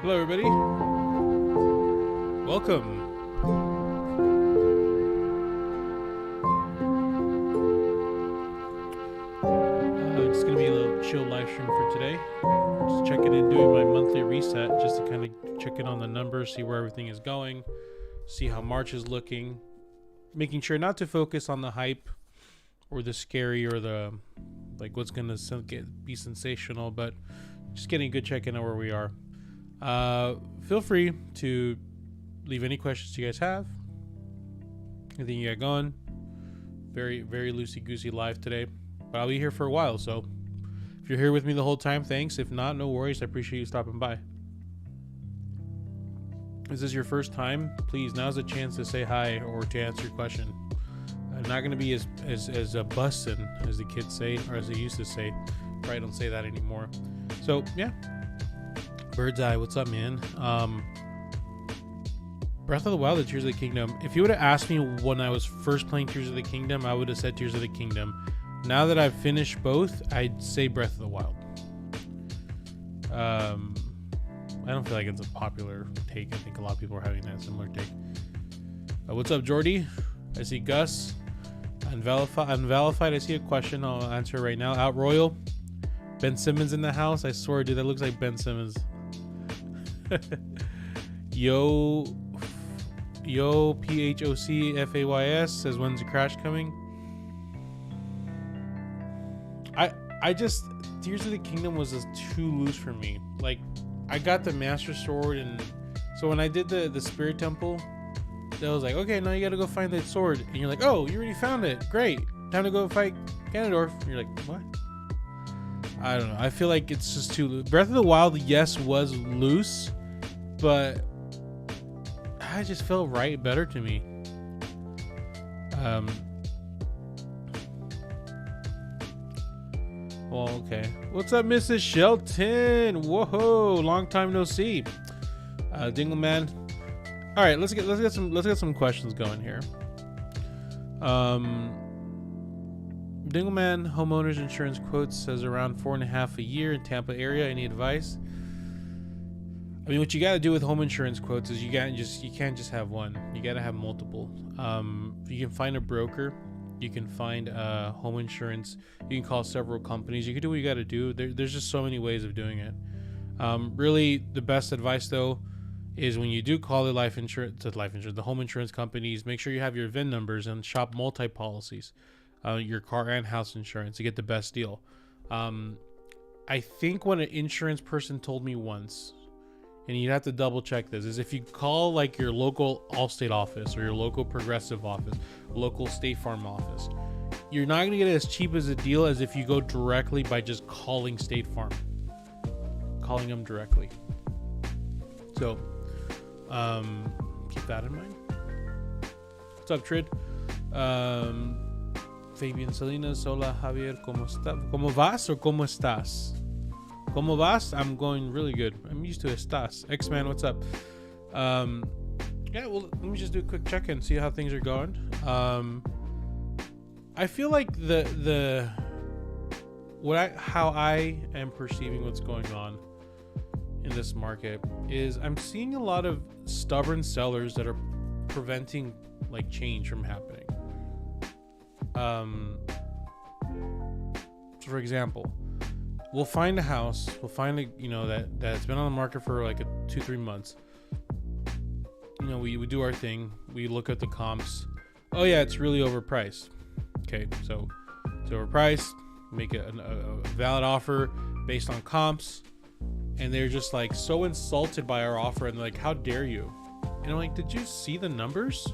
Hello, everybody. Welcome. It's going to be a little chill live stream for today. Just checking in, doing my monthly reset, just to kind of check in on the numbers, see where everything is going, see how March is looking, making sure not to focus on the hype or the scary or the like what's going to be sensational, but just getting a good check in on where we are. Feel free to leave any questions you guys have. Anything you got going. Very, very loosey-goosey live today. But I'll be here for a while, so if you're here with me the whole time, thanks. If not, no worries. I appreciate you stopping by. If this is your first time, please, now's a chance to say hi or to answer your question. I'm not going to be as bussin' as the kids say, or as they used to say. Probably don't say that anymore. So, yeah. Bird's Eye, what's up, man? Breath of the Wild or Tears of the Kingdom? If you would have asked me when I was first playing Tears of the Kingdom, I would have said Tears of the Kingdom. Now that I've finished both, I'd say Breath of the Wild. I don't feel like it's a popular take. I think a lot of people are having that similar take. What's up, Jordy? I see Gus. Unvalified. I see a question. I'll answer right now. Out Royal. Ben Simmons in the house. I swear, dude, that looks like Ben Simmons. Yo, PHOCFAYS says, when's the crash coming? I just, Tears of the Kingdom was just too loose for me. Like, I got the Master Sword, and so when I did the Spirit Temple, that was like, okay, now you gotta go find that sword, and you're like, oh, you already found it, great, time to go fight Ganondorf. And you're like, what? I don't know. I feel like it's just too loose. Breath of the Wild, yes, was loose, but I just felt better to me. Well, okay. What's up, Mrs. Shelton? Whoa, long time no see. Dingleman. All right, let's get some questions going here. Dingleman homeowners insurance quotes says around 4.5 a year in Tampa area. Any advice? I mean, what you got to do with home insurance quotes is you can't just have one. You got to have multiple. You can find a broker. You can find home insurance. You can call several companies. You can do what you got to do. There's just so many ways of doing it. Really, the best advice though is when you do call the the home insurance companies, make sure you have your VIN numbers and shop multi-policies. Your car and house insurance to get the best deal. I think what an insurance person told me once, and you'd have to double check this, is if you call like your local Allstate office or your local Progressive office, local State Farm office, you're not going to get as cheap as a deal as if you go directly by just calling State Farm, calling them directly. So keep that in mind. What's up, Trid? Fabian Salinas, hola Javier, ¿Cómo vas or cómo estás? ¿Cómo vas? I'm going really good. I'm used to estás. X-Man, what's up? Yeah, well, let me just do a quick check-in, see how things are going. I feel like how I am perceiving what's going on in this market is I'm seeing a lot of stubborn sellers that are preventing like change from happening. So for example, we'll find a house, that's been on the market for like 2-3 months. We do our thing. We look at the comps. Oh yeah, it's really overpriced. Okay, so it's overpriced. Make a valid offer based on comps, and they're just like so insulted by our offer, and they're like, how dare you? And I'm like, did you see the numbers?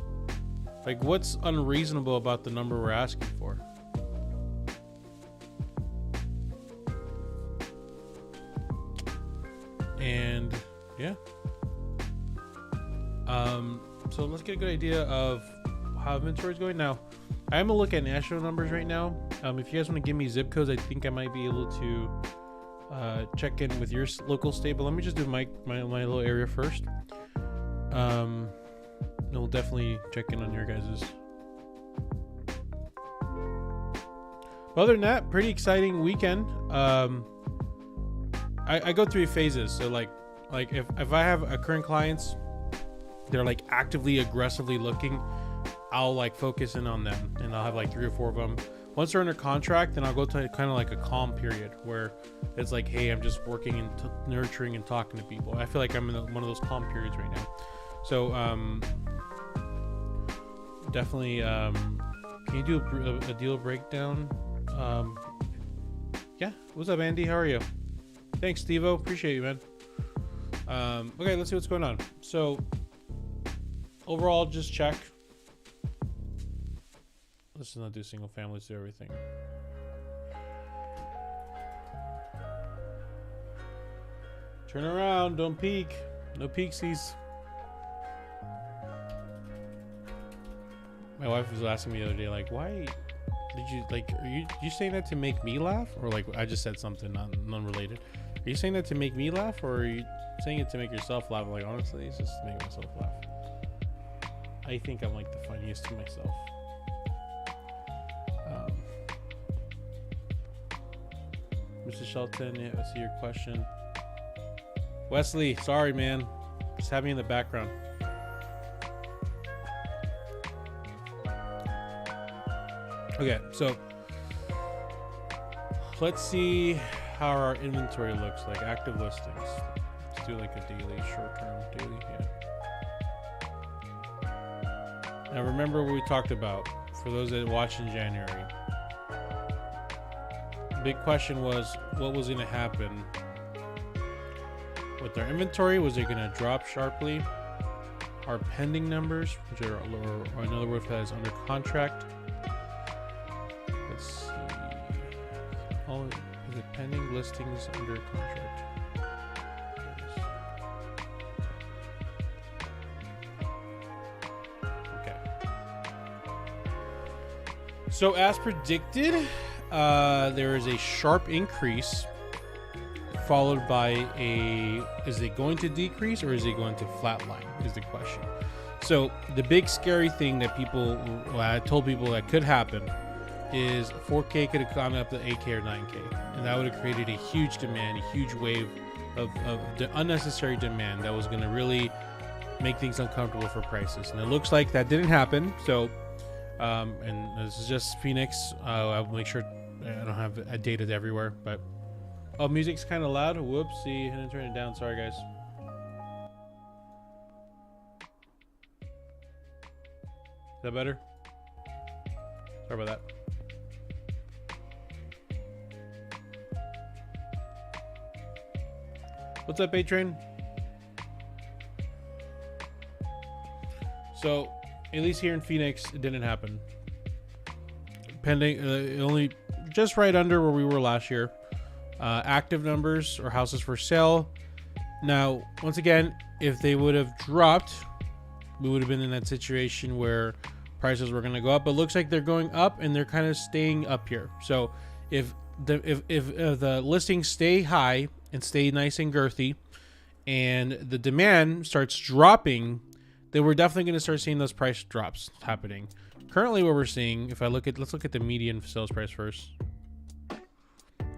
Like, what's unreasonable about the number we're asking for? And yeah. So let's get a good idea of how inventory is going now. I'm gonna look at national numbers right now. If you guys want to give me zip codes, I think I might be able to check in with your local state. But let me just do my little area first. We'll definitely check in on your guys's. But other than that, pretty exciting weekend. I go through phases. So like Like if I have a current clients, they're like actively aggressively looking, I'll like focus in on them, and I'll have like 3 or 4 of them. Once they're under contract, then I'll go to kind of like a calm period where it's like, hey, I'm just working and nurturing and talking to people. I feel like I'm in one of those calm periods right now. So definitely, can you do a deal breakdown? Yeah. What's up, Andy? How are you? Thanks, Stevo. Appreciate you, man. Okay, let's see what's going on. So overall, just check. Let's not do single families, do everything. Turn around, don't peek. No peeksies. My wife was asking me the other day, like, why did you, like, are you saying that to make me laugh? Or like, I just said something non-related. Are you saying that to make me laugh, or are you saying it to make yourself laugh? Like, honestly, it's just to make myself laugh. I think I'm like the funniest to myself. Mr. Shelton, yeah, I see your question. Wesley, sorry, man. Just have me in the background. Okay, so let's see how our inventory looks like. Active listings. Let's do like a daily, short-term, daily. Yeah. Now remember what we talked about for those that watched in January. Big question was, what was going to happen with our inventory? Was it going to drop sharply? Our pending numbers, which are, or another word for that is under contract. Let's see. All is it pending listings under contract? Okay. So as predicted, there is a sharp increase followed by a, is it going to decrease or is it going to flatline is the question. So the big scary thing that people, well, I told people that could happen is 4K could have gone up to 8K or 9K, and that would have created a huge demand, a huge wave of the unnecessary demand that was going to really make things uncomfortable for prices. And it looks like that didn't happen. So and this is just Phoenix. I'll make sure I don't have data everywhere, but oh, music's kind of loud. Whoopsie, I didn't turn it down. Sorry, guys. Is that better? Sorry about that. What's up, A-Train? So, at least here in Phoenix, it didn't happen. Pending, only just right under where we were last year. Active numbers or houses for sale. Now, once again, if they would have dropped, we would have been in that situation where prices were going to go up. But it looks like they're going up and they're kind of staying up here. So, if the listings stay high and stay nice and girthy, and the demand starts dropping, then we're definitely going to start seeing those price drops happening. Currently, what we're seeing, if I look at, let's look at the median sales price first.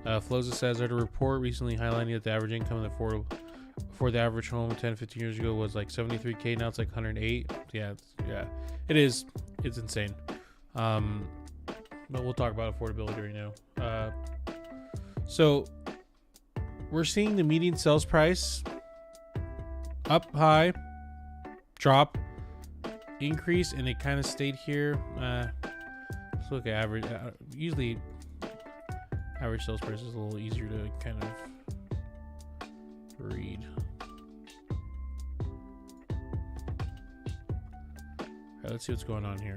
Floza says that a report recently highlighting that the average income for the average home 10-15 years ago was like 73K. Now it's like 108. Yeah, it is. It's insane. But we'll talk about affordability right now. So we're seeing the median sales price up high, drop, increase, and it kind of stayed here. Let's look at average. Usually average sales price is a little easier to kind of read. All right, let's see what's going on here.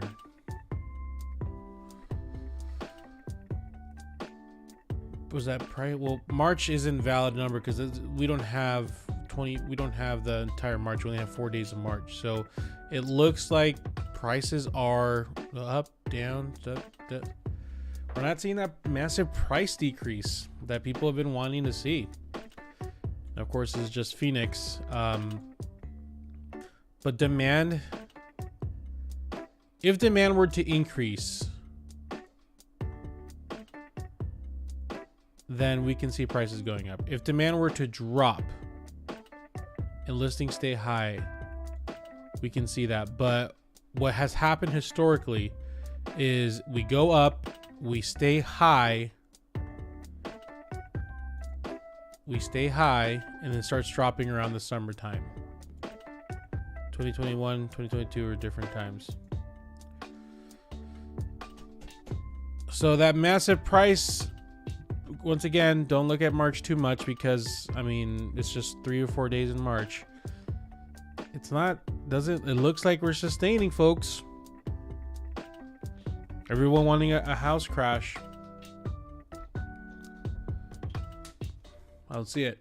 Was that price? Well, March is an invalid number because we don't have we don't have the entire March. We only have 4 days of March. So it looks like prices are up, down, up. We're not seeing that massive price decrease that people have been wanting to see. And of course, this is just Phoenix. But demand, if demand were to increase, then we can see prices going up. If demand were to drop, and listings stay high. We can see that. But what has happened historically is we go up, we stay high, and then starts dropping around the summertime. 2021, 2022 are different times. So that massive price, once again, don't look at March too much because, I mean, it's just 3 or 4 days in March. It's not, it looks like we're sustaining, folks. Everyone wanting a house crash. I don't see it.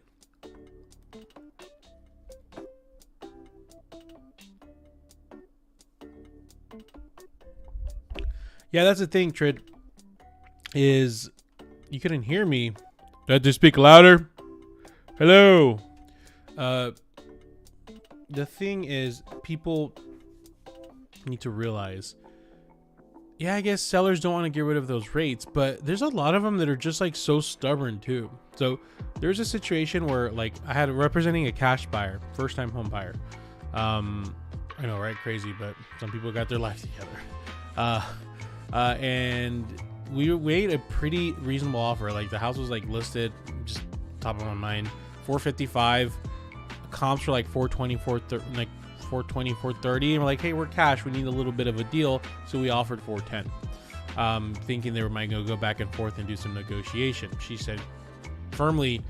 Yeah, that's the thing, Trid. Is you couldn't hear me. Do I have to speak louder? Hello. The thing is, people need to realize, yeah, I guess sellers don't want to get rid of those rates, but there's a lot of them that are just like so stubborn too. So there's a situation where like I had representing a cash buyer, first time home buyer. I know, right? Crazy, but some people got their life together. And we made a pretty reasonable offer. Like the house was like listed, just top of my mind, 455. Comps were like 420, 420, 430. And we're like, hey, we're cash. We need a little bit of a deal. So we offered 410, thinking they might go back and forth and do some negotiation. She said firmly,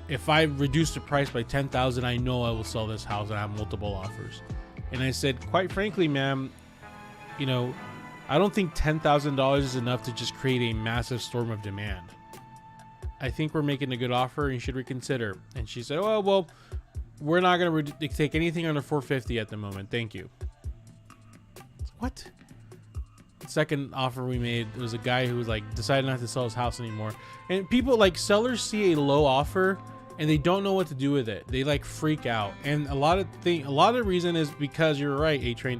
if I reduce the price by 10,000, I know I will sell this house and I have multiple offers. And I said, quite frankly, ma'am, you know, I don't think $10,000 is enough to just create a massive storm of demand. I think we're making a good offer and you should reconsider. And she said, oh, well, we're not going to take anything under 450 at the moment. Thank you. What? The second offer we made was a guy who was like decided not to sell his house anymore. And people like sellers see a low offer and they don't know what to do with it. They like freak out. And a lot of the reason is because you're right, A-Train.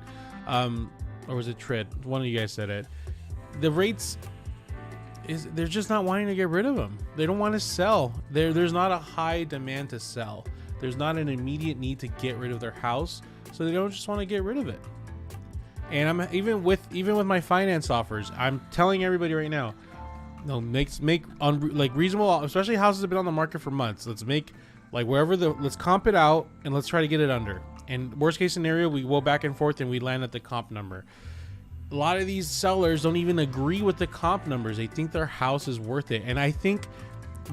Or was it Trid? One of you guys said it. The rates they're just not wanting to get rid of them. They don't want to sell. There's not a high demand to sell. There's not an immediate need to get rid of their house, so they don't just want to get rid of it. And I'm even with my finance offers, I'm telling everybody right now, no, make like reasonable, especially houses that have been on the market for months. Let's make like let's comp it out and let's try to get it under. And worst case scenario, we go back and forth and we land at the comp number. A lot of these sellers don't even agree with the comp numbers. They think their house is worth it. And I think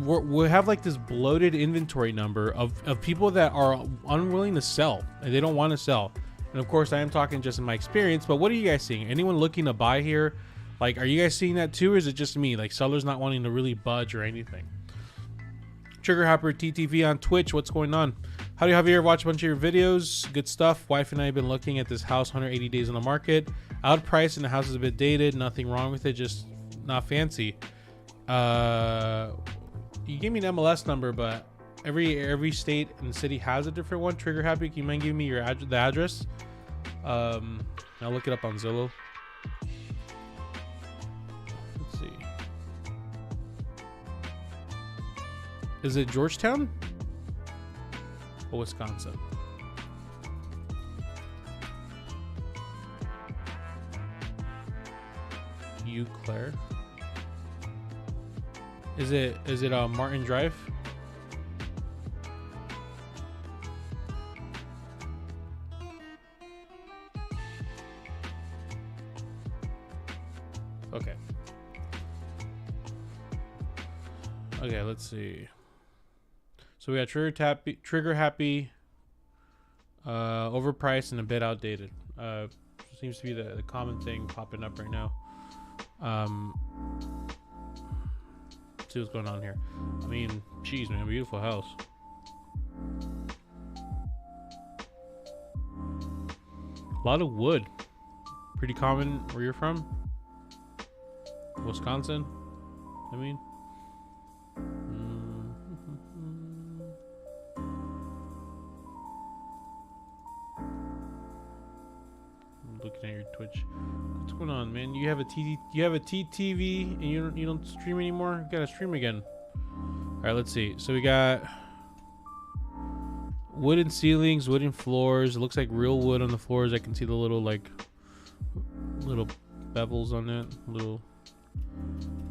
we have like this bloated inventory number of people that are unwilling to sell and they don't want to sell. And of course, I am talking just in my experience, but what are you guys seeing? Anyone looking to buy here? Like, are you guys seeing that too? Or is it just me? Like sellers not wanting to really budge or anything? Trigger Hopper TTV on Twitch. What's going on? How do you, Javier? Watch a bunch of your videos. Good stuff. Wife and I have been looking at this house, 180 days on the market. Outpriced and the house is a bit dated. Nothing wrong with it, just not fancy. You gave me an MLS number, but every state and city has a different one. Trigger Happy, can you mind giving me your the address? I'll look it up on Zillow. Let's see. Is it Georgetown or Wisconsin? Eau Claire. Is it Martin Drive? Okay. Okay, let's see. So we got Trigger Happy, overpriced and a bit outdated. Seems to be the common thing popping up right now. See what's going on here. I mean, geez, man, beautiful house. A lot of wood. Pretty common where you're from. Wisconsin, I mean. I'm looking at your Twitch. What's going on, man? You have a TTV and you don't stream anymore? You gotta stream again. All right, let's see. So we got Wooden ceilings, wooden floors. It looks like real wood on the floors. I can see the little little bevels on it.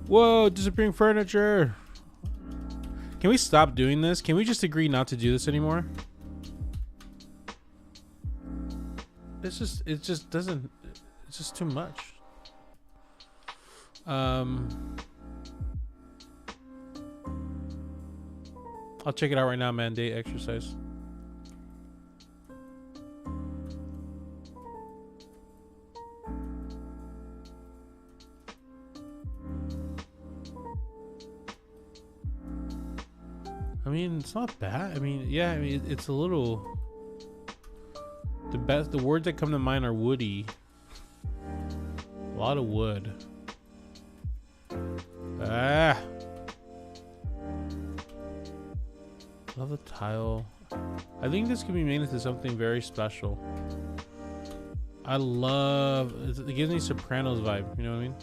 Whoa, disappearing furniture. Can we stop doing this? Can we just agree not to do this anymore? It's just too much. I'll check it out right now, mandate exercise. I mean, it's not bad. I mean, yeah, I mean, it's a little... The words that come to mind are woody. A lot of wood. Ah! Love the tile. I think this could be made into something very special. I love... It gives me Sopranos vibe, you know what I mean?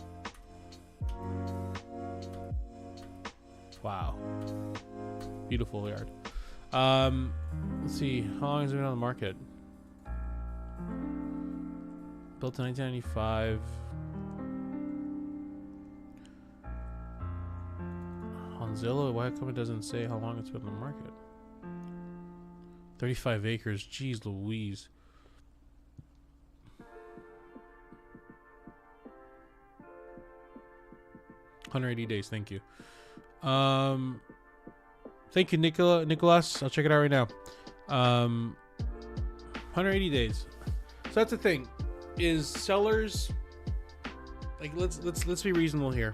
Wow. Beautiful yard. Let's see. How long has it been on the market? Built in 1995. On Zillow, why come it doesn't say how long it's been on the market? 35 acres. Jeez Louise. $180 days. Thank you. Thank you, Nicholas. I'll check it out right now. 180 days. So that's the thing. Is sellers, like, let's be reasonable here.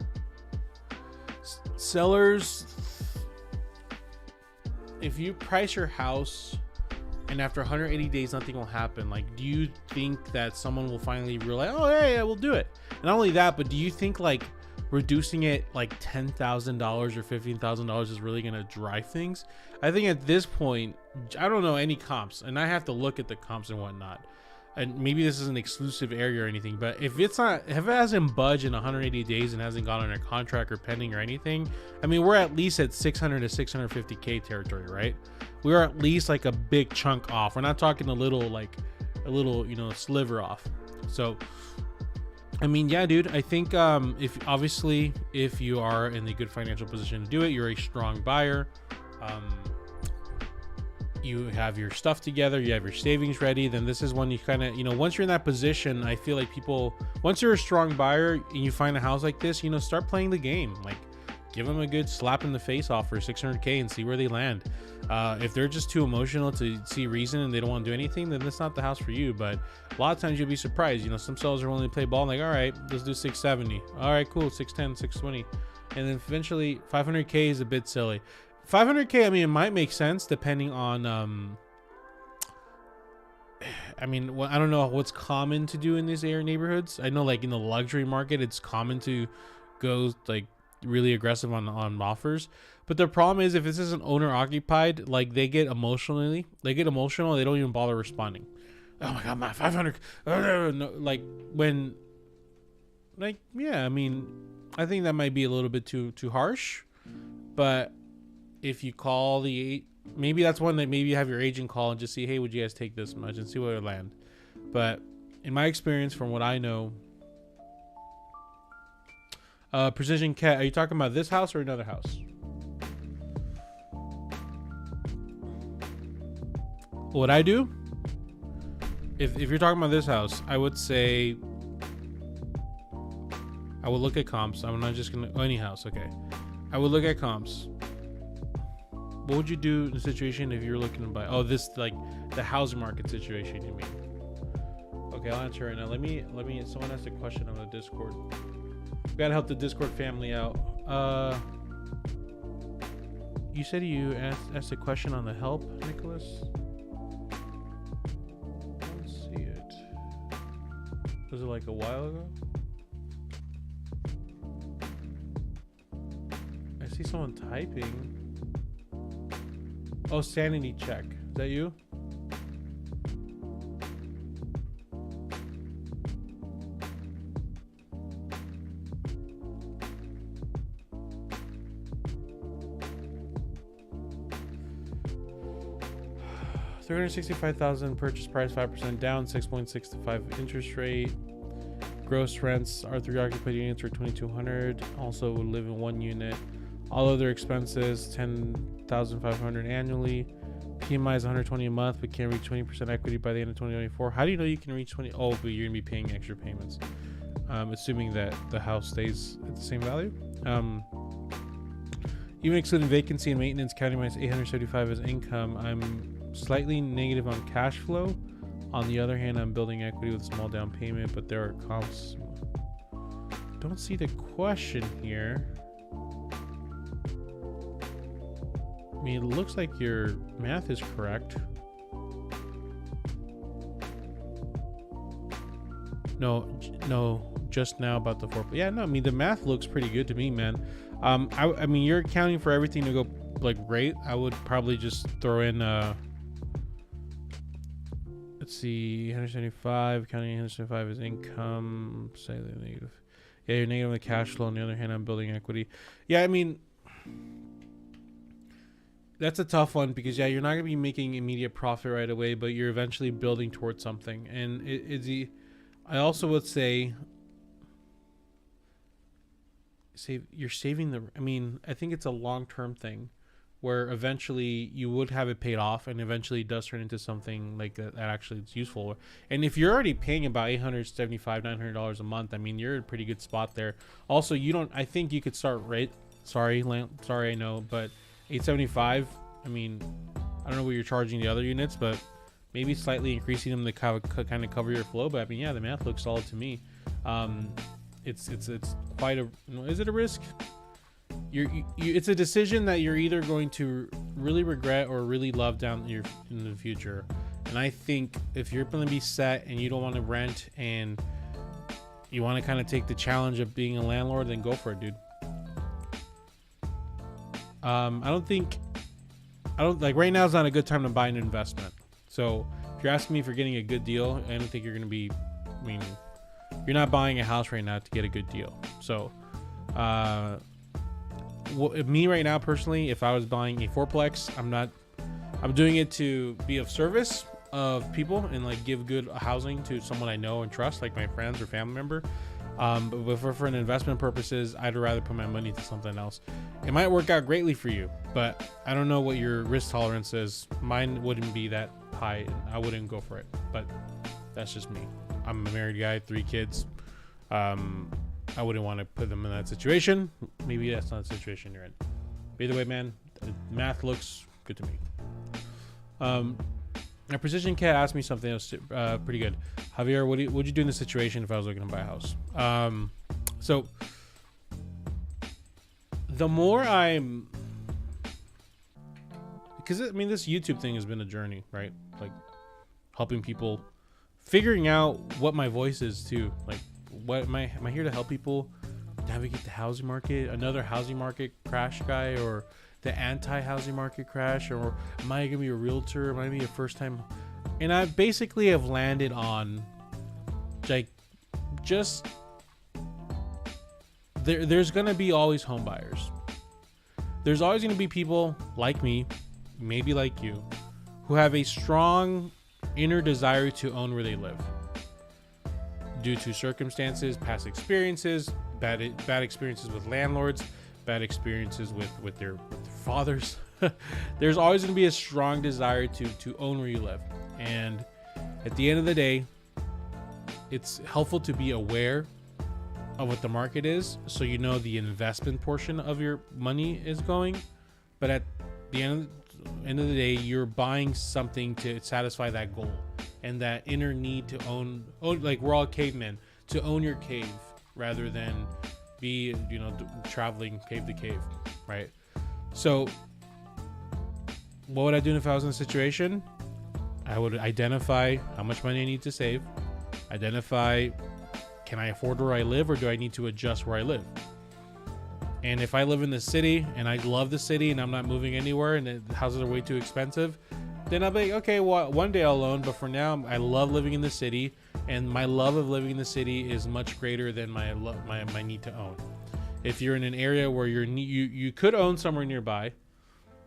Sellers, if you price your house and after 180 days nothing will happen, like, do you think that someone will finally realize, oh yeah, we'll do it? And not only that, but do you think like reducing it like $10,000 or $15,000 is really gonna drive things? I think at this point, I don't know any comps, and I have to look at the comps and whatnot. And maybe this is an exclusive area or anything, but if it hasn't budged in 180 days and hasn't gone under contract or pending or anything, I mean, we're at least at 600 to 650K territory, right? We're at least like a big chunk off. We're not talking a little, you know, sliver off. So, I mean, yeah, dude, I think if you are in a good financial position to do it, you're a strong buyer. You have your stuff together, you have your savings ready, then this is when you kind of, you know, once you're in that position, I feel like people, once you're a strong buyer and you find a house like this, you know, start playing the game. Like, give them a good slap in the face offer, 600K, and see where they land. If they're just too emotional to see reason and they don't want to do anything, then that's not the house for you. But a lot of times you'll be surprised. You know, some sellers are willing to play ball, like, all right, let's do 670. All right, cool, 610, 620. And then eventually 500K is a bit silly. 500K, I mean, it might make sense depending on, I mean, well, I don't know what's common to do in these neighborhoods. I know, like, in the luxury market, it's common to go, like, really aggressive on offers. But the problem is, if this isn't owner occupied, like, they get emotional, they don't even bother responding. Oh my God, my 500, no, like, when, like, yeah, I mean, I think that might be a little bit too harsh, but if you call maybe that's one that maybe you have your agent call and just see, hey, would you guys take this much, and see where it land. But in my experience, from what I know, Precision Cat, are you talking about this house or another house? What I do, if you're talking about this house, I would say I would look at comps. I'm not just gonna any house. Okay, I would look at comps. What would you do in a situation if you're looking to buy? Oh, this, like, the housing market situation, you mean? Okay, I'll answer right now. Let me. Someone asked a question on the Discord. We gotta help the Discord family out. You said you asked a question on the help, Nicholas. I don't see it. Was it like a while ago? I see someone typing. Oh, sanity check. Is that you? $365,000 purchase price, 5% down, 6.65 interest rate. Gross rents are 3 occupied units for $2,200. Also would live in 1 unit. All other expenses $10,500 annually. PMI is 120 a month, but can't reach 20% equity by the end of 2024. How do you know you can reach 20? Oh, but you're gonna be paying extra payments. Assuming that the house stays at the same value. Even excluding vacancy and maintenance, counting minus 875 as income, I'm slightly negative on cash flow. On the other hand, I'm building equity with a small down payment, but there are comps. Don't see the question here. I mean, it looks like your math is correct. No, just now about the 4. Yeah, no, I mean, the math looks pretty good to me, man. I mean, you're accounting for everything to go like great. I would probably just throw in, let's see, 175, counting 175 as income, say the negative. Yeah, you're negative on the cash flow. On the other hand, I'm building equity. Yeah, I mean, that's a tough one because, yeah, you're not going to be making immediate profit right away, but you're eventually building towards something. And I also would say, you're saving the, I mean, I think it's a long-term thing where eventually you would have it paid off and eventually it does turn into something like that actually is useful. And if you're already paying about $875, $900 a month, I mean, you're in a pretty good spot there. Also, I think you could start sorry, I know, but $875, I mean, I don't know what you're charging the other units, but maybe slightly increasing them to kind of cover your flow. But I mean, yeah, the math looks solid to me. It's quite a, is it a risk? It's a decision that you're either going to really regret or really love in the future. And I think if you're going to be set and you don't want to rent and you want to kind of take the challenge of being a landlord, then go for it, dude. I don't like right now is not a good time to buy an investment. So if you're asking me for getting a good deal, I don't think you're going to be, I mean, you're not buying a house right now to get a good deal. So, me right now personally, if I was buying a fourplex, I'm doing it to be of service of people and like give good housing to someone I know and trust, like my friends or family member. But for an investment purposes, I'd rather put my money to something else. It might work out greatly for you, but I don't know what your risk tolerance is. Mine wouldn't be that high. I wouldn't go for it, but that's just me. I'm a married guy, 3 kids. I wouldn't want to put them in that situation. Maybe that's not the situation you're in. But either way, man, the math looks good to me. A Precision Cat asked me something else pretty good. Javier, what would you do in this situation if I was looking to buy a house? So the more because I mean, this YouTube thing has been a journey, right? Like helping people, figuring out what my voice is too. Like, what am I here to help people navigate the housing market, another housing market crash guy, or the anti-housing market crash, or am I gonna be a realtor? Am I gonna be a first-time? And I basically have landed on like just there's gonna be always home buyers. There's always gonna be people like me, maybe like you, who have a strong inner desire to own where they live due to circumstances, past experiences, bad experiences with landlords, bad experiences with their fathers. There's always going to be a strong desire to own where you live. And at the end of the day, it's helpful to be aware of what the market is, so you know the investment portion of your money is going. But at the end of the day, you're buying something to satisfy that goal and that inner need to own, like we're all cavemen, to own your cave rather than be, traveling cave to cave, right? So what would I do if I was in a situation? I would identify how much money I need to save, identify, can I afford where I live, or do I need to adjust where I live? And if I live in the city and I love the city and I'm not moving anywhere and the houses are way too expensive, then I'll be like, okay, well, one day I'll own, but for now I love living in the city, and my love of living in the city is much greater than my need to own. If you're in an area where you could own somewhere nearby,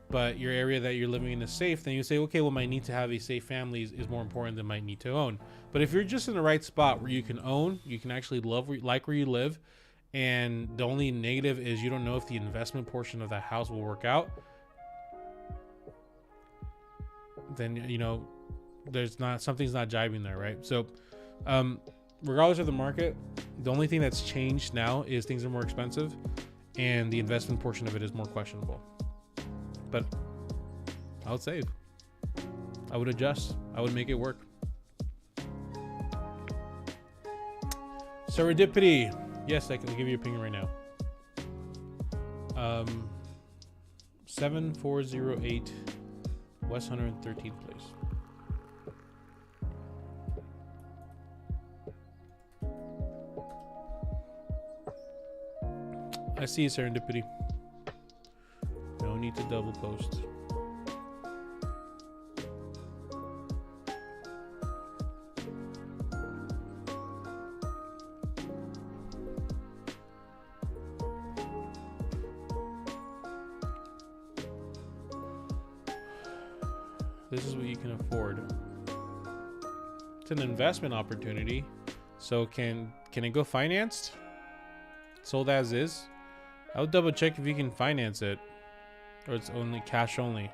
but your area that you're living in is safe, then you say, okay, well, my need to have a safe family is more important than my need to own. But if you're just in the right spot where you can own, you can actually like where you live, and the only negative is you don't know if the investment portion of that house will work out, then, you know, something's not jiving there, right? So regardless of the market, the only thing that's changed now is things are more expensive and the investment portion of it is more questionable. But I would save. I would adjust. I would make it work. Serendipity. Yes, I can give you your opinion right now. 7408 West 113th place. I see a serendipity. No need to double post. This is what you can afford. It's an investment opportunity. So can it go financed? Sold as is? I would double check if you can finance it, or it's only cash only.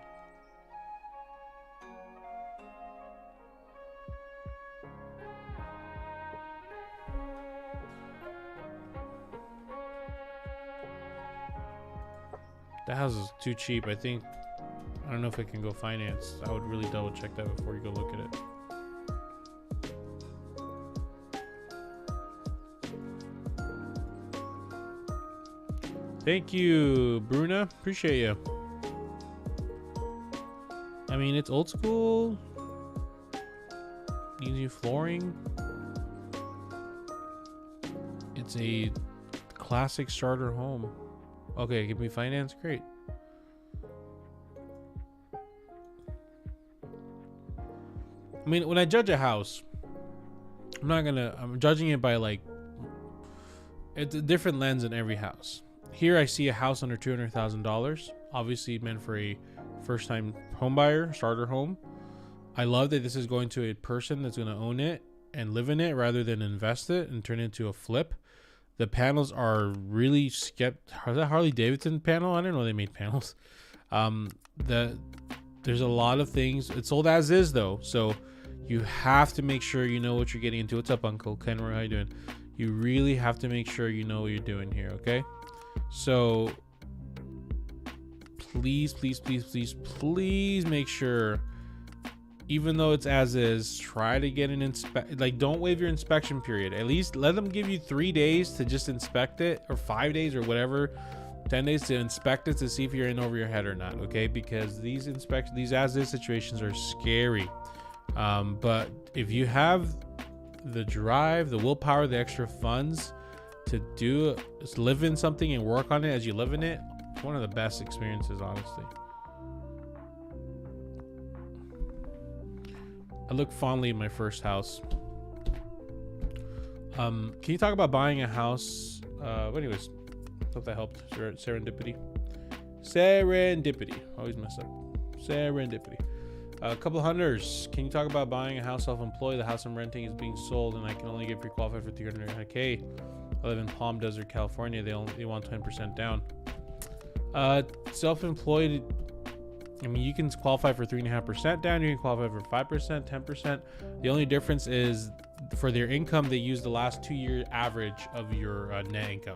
That house is too cheap. I don't know if it can go finance. I would really double check that before you go look at it. Thank you, Bruna. Appreciate you. I mean, it's old school. Needs new flooring. It's a classic starter home. Okay, give me finance. Great. I mean, when I judge a house, I'm judging it by, like, it's a different lens in every house. Here I see a house under $200,000, obviously meant for a first-time home buyer, starter home. I love that this is going to a person that's going to own it and live in it rather than invest it and turn it into a flip. The panels are really Is that Harley Davidson panel? I didn't know they made panels. There's a lot of things. It's sold as is though, so you have to make sure you know what you're getting into. What's up, Uncle Kenroy? How you doing? You really have to make sure you know what you're doing here, okay? So please make sure, even though it's as is, try to get an don't waive your inspection period. At least let them give you 3 days to just inspect it, or 5 days, or whatever, 10 days to inspect it to see if you're in over your head or not, okay? Because these as is situations are scary. But if you have the drive, the willpower, the extra funds to live in something and work on it as you live in it, it's one of the best experiences, honestly. I look fondly at my first house. Can you talk about buying a house? Anyways, hope that helped. Serendipity. Always mess up. Serendipity. A couple hunters. Can you talk about buying a house self-employed? The house I'm renting is being sold, and I can only get pre-qualified for $300K. I live in Palm Desert, California. They want 10% down. Self-employed. I mean, you can qualify for 3.5% down. You can qualify for 5%, 10%. The only difference is for their income, they use the last 2-year average of your net income.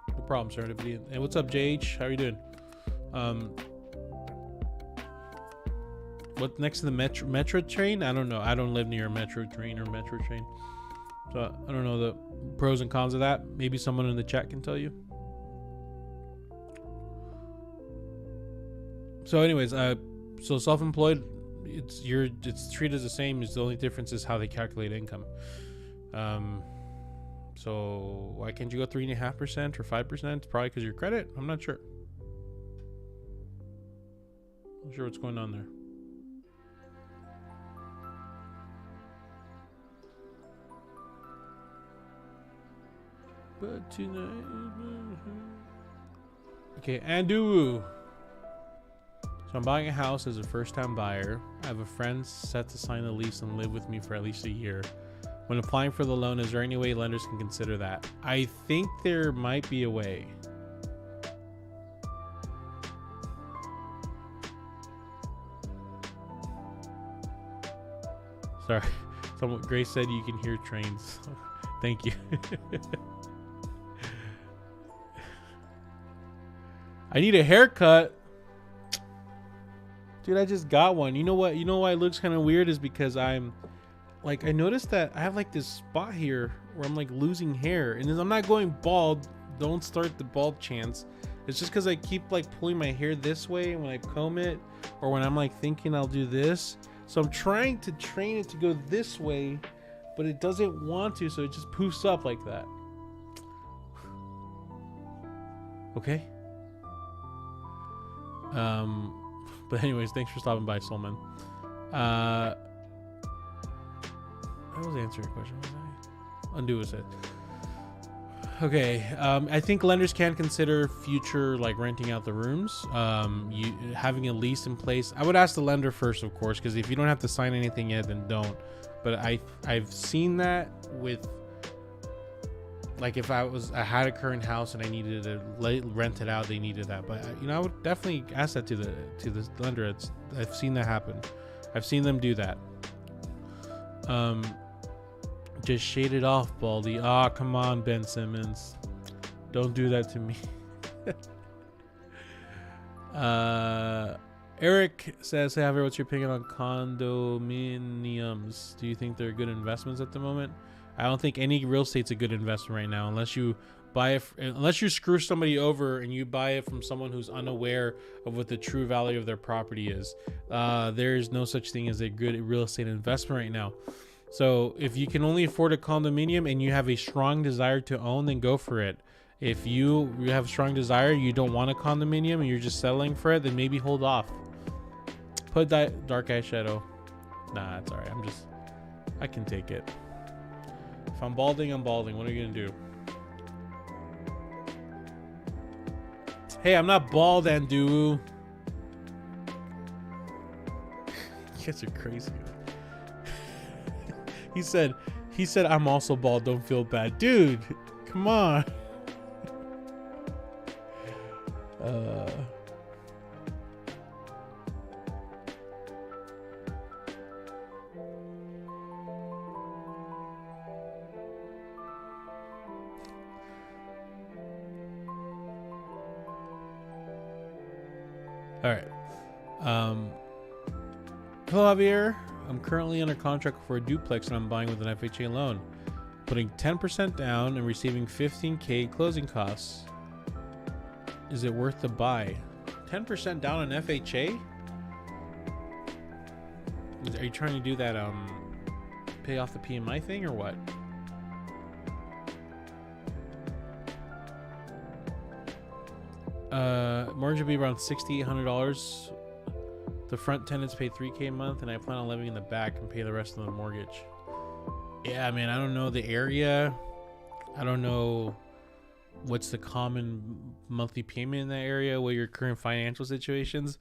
No problem, Serendipity. And what's up, JH? How are you doing? What next to the metro train? I don't know. I don't live near a metro train, so I don't know the pros and cons of that. Maybe someone in the chat can tell you. So anyways, so self-employed, it's treated the same. It's the only difference is how they calculate income. So why can't you go 3.5% or 5%? Probably because your credit. I'm not sure. Not sure what's going on there. But tonight. Okay, Andu. So I'm buying a house as a first-time buyer. I have a friend set to sign the lease and live with me for at least a year. When applying for the loan, is there any way lenders can consider that? I think there might be a way. Sorry. Grace said you can hear trains. Thank you. I need a haircut. Dude, I just got one. You know what? You know why it looks kind of weird is because I'm like, I noticed that I have like this spot here where I'm like losing hair, and I'm not going bald. Don't start the bald chance. It's just because I keep like pulling my hair this way when I comb it, or when I'm like thinking I'll do this. So I'm trying to train it to go this way, but it doesn't want to, so it just poofs up like that. Okay. But anyways, thanks for stopping by, Solman. I was answering a question, wasn't I? Undo was it. Okay, I think lenders can consider future like renting out the rooms. You having a lease in place. I would ask the lender first, of course, because if you don't have to sign anything yet, then don't. But I've seen that with like if I had a current house and I needed to rent it out, they needed that. But you know, I would definitely ask that to the lender. I've seen that happen. I've seen them do that. Just shade it off, Baldy. Ah, come on, Ben Simmons. Don't do that to me. Eric says, hey, Javier, what's your opinion on condominiums? Do you think they're good investments at the moment? I don't think any real estate's a good investment right now, unless you buy it, unless you screw somebody over and you buy it from someone who's unaware of what the true value of their property is. There's no such thing as a good real estate investment right now. So if you can only afford a condominium and you have a strong desire to own, then go for it. If you have a strong desire, you don't want a condominium and you're just settling for it, then maybe hold off. Put that dark eyeshadow. Nah, it's alright. I can take it. If I'm balding, I'm balding. What are you gonna do? Hey, I'm not bald, Andu. You guys are crazy. He said, I'm also bald. Don't feel bad. Dude, come on. All right. Hello, Javier. I'm currently under contract for a duplex and I'm buying with an FHA loan. Putting 10% down and receiving $15K closing costs. Is it worth the buy? 10% down on FHA? Are you trying to do that pay off the PMI thing or what? Mortgage will be around $6,800. The front tenants pay $3K a month, and I plan on living in the back and pay the rest of the mortgage. Yeah, man, I don't know the area. I don't know what's the common monthly payment in that area, what your current financial situations.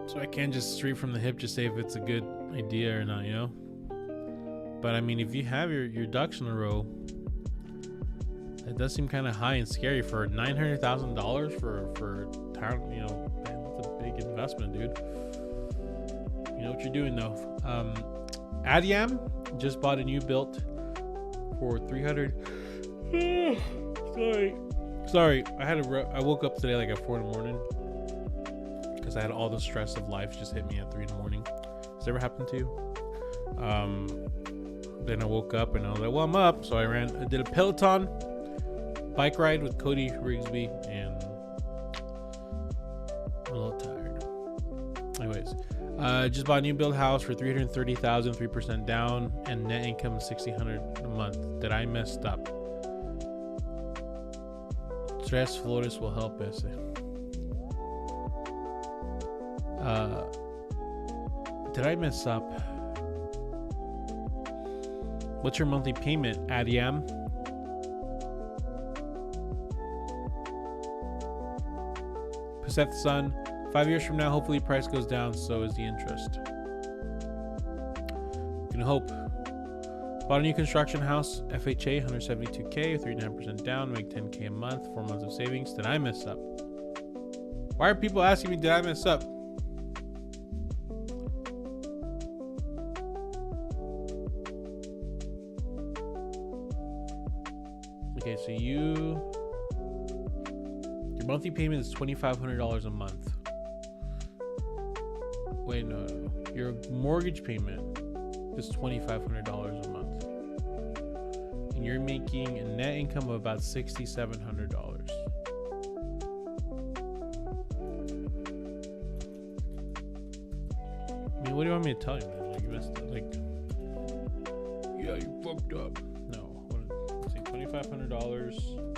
So I can't just straight from the hip just say if it's a good idea or not, you know? But I mean, if you have your ducks in a row, it does seem kind of high and scary for $900,000 for town, you know, man, that's a big investment, dude. You know what you're doing though. Adiam just bought a new built for 300. Sorry. I woke up today like at 4 in the morning because I had all the stress of life just hit me at 3 in the morning. Has that ever happened to you? Then I woke up and I was like, well, I'm up. So I did a Peloton bike ride with Cody Rigsby, and I'm a little tired. Anyways, just bought a new build house for $330,000, 3% down, and net income $1,600 a month. That I messed up. Tres flores will help us. Did I mess up? What's your monthly payment, Adiam? Seth's son. 5 years from now, hopefully price goes down, so is the interest. Can hope. Bought a new construction house, FHA, 172K, 3.5% down, make 10K a month, 4 months of savings. Did I mess up? Why are people asking me, did I mess up? Okay, so your monthly payment is $2,500 a month. Wait, no. Your mortgage payment is $2,500 a month. And you're making a net income of about $6,700. I mean, what do you want me to tell you, man? Like, you messed up. Like, yeah, you fucked up. No. Let's see, $2,500.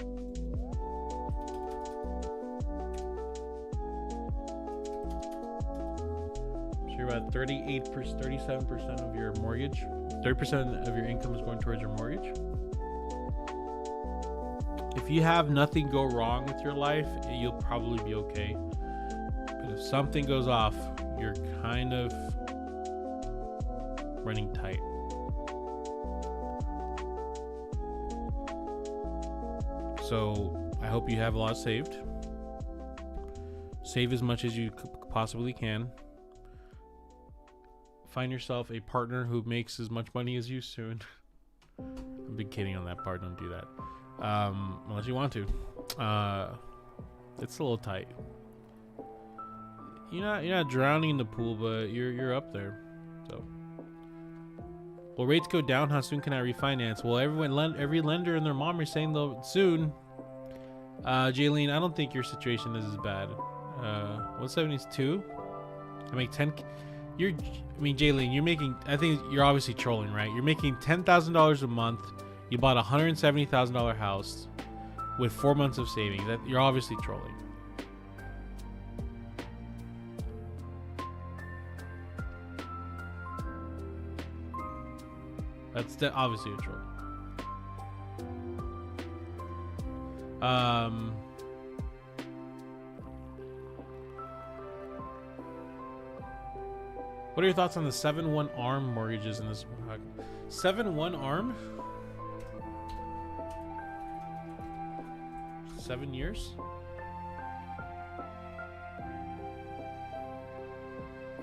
You're about 37% of your mortgage. 30% of your income is going towards your mortgage. If you have nothing go wrong with your life, you'll probably be okay. But if something goes off, you're kind of running tight. So I hope you have a lot saved. Save as much as you possibly can. Find yourself a partner who makes as much money as you soon. I've been kidding on that part. Don't do that. Unless you want to. It's a little tight. You're not drowning in the pool, but you're up there. So, will rates go down? How soon can I refinance? Well, every lender and their mom are saying they'll soon. Jaylene, I don't think your situation is as bad. 172. I make 10. Jaylene, you're making. I think you're obviously trolling, right? You're making $10,000 a month. You bought a $170,000 house with 4 months of savings. You're obviously trolling. That's obviously a troll. What are your thoughts on the 7-1 ARM mortgages in this? 7-1 ARM? 7 years?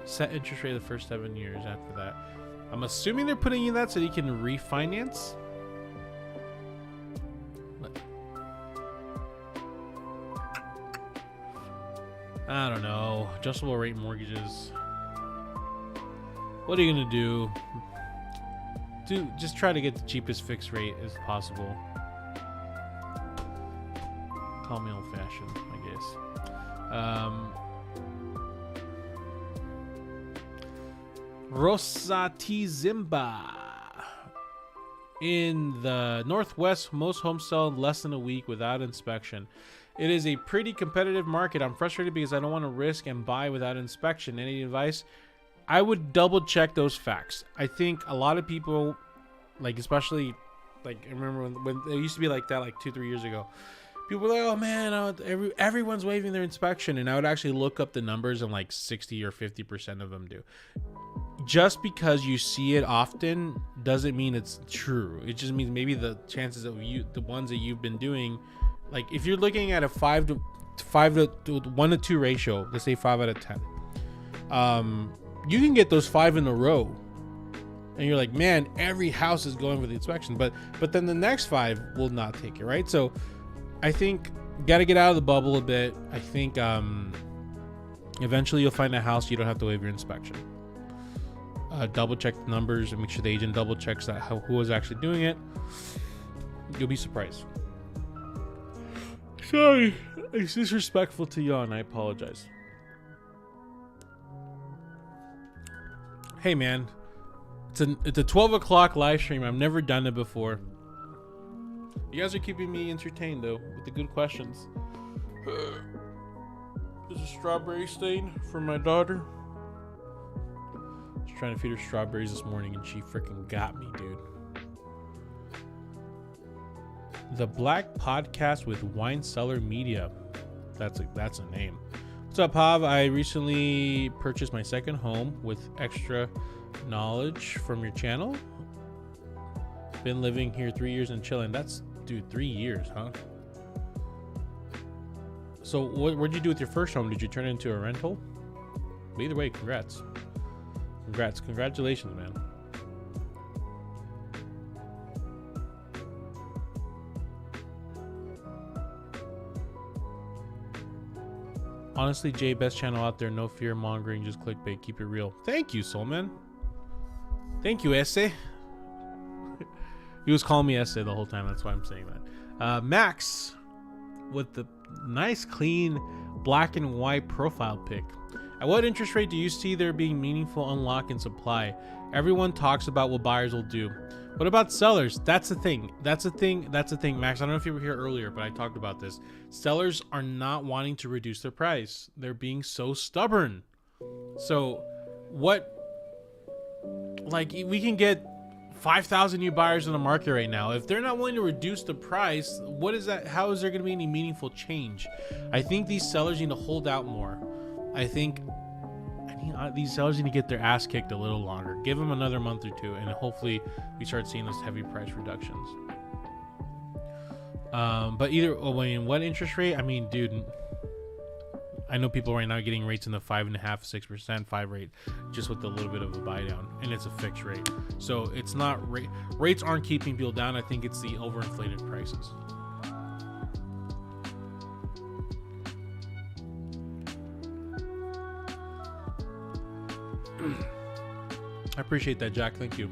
Set interest rate the first 7 years after that. I'm assuming they're putting in that so you can refinance. I don't know. Adjustable rate mortgages. What are you gonna do? Just try to get the cheapest fixed rate as possible. Call me old-fashioned, I guess. Rosati Zimba. In the Northwest, most homes sell in less than a week without inspection. It is a pretty competitive market. I'm frustrated because I don't want to risk and buy without inspection. Any advice? I would double check those facts. I think a lot of people, like, especially, like, I remember when it used to be like that, like 2-3 years ago. People were like, oh man, everyone's waiving their inspection. And I would actually look up the numbers and like 60 or 50% of them do. Just because you see it often doesn't mean it's true. It just means maybe the chances of the ones that you've been doing, like if you're looking at a 1 to 2 ratio, let's say 5 out of 10. You can get those 5 in a row and you're like, man, every house is going for the inspection, but then the next 5 will not take it, right? So I think you got to get out of the bubble a bit. I think eventually you'll find a house you don't have to waive your inspection. Double check the numbers and make sure the agent double checks that who is actually doing it. You'll be surprised. Sorry, it's disrespectful to you, and I apologize. Hey man, it's a 12 o'clock live stream. I've never done it before. You guys are keeping me entertained though with the good questions. There's a strawberry stain from my daughter. Just trying to feed her strawberries this morning and she freaking got me, dude. The Black Podcast with Wine Cellar Media. That's a name. What's up, Hav? I recently purchased my second home with extra knowledge from your channel. Been living here 3 years and chilling. That's, dude, 3 years, huh? So what'd you do with your first home? Did you turn it into a rental? But either way, congrats. Congratulations, man. Honestly, Jay, best channel out there. No fear mongering, just clickbait. Keep it real. Thank you, Soulman. Thank you, Esse. He was calling me Esse the whole time. That's why I'm saying that. Max with the nice, clean, black and white profile pic. At what interest rate do you see there being meaningful unlock in supply? Everyone talks about what buyers will do. What about sellers? That's the thing. That's the thing, Max. I don't know if you were here earlier, but I talked about this. Sellers are not wanting to reduce their price. They're being so stubborn. So what, like, we can get 5,000 new buyers in the market right now. If they're not willing to reduce the price, what is that? How is there going to be any meaningful change? I think these sellers need to hold out more. I think these sellers need to get their ass kicked a little longer. Give them another month or two, and hopefully we start seeing those heavy price reductions. But either way, what interest rate? I mean, dude, I know people right now getting rates in the 5.5%, 6%, 5 rate, just with a little bit of a buy down, and it's a fixed rate. So it's not rates aren't keeping people down. I think it's the overinflated prices. I appreciate that, Jack. Thank you.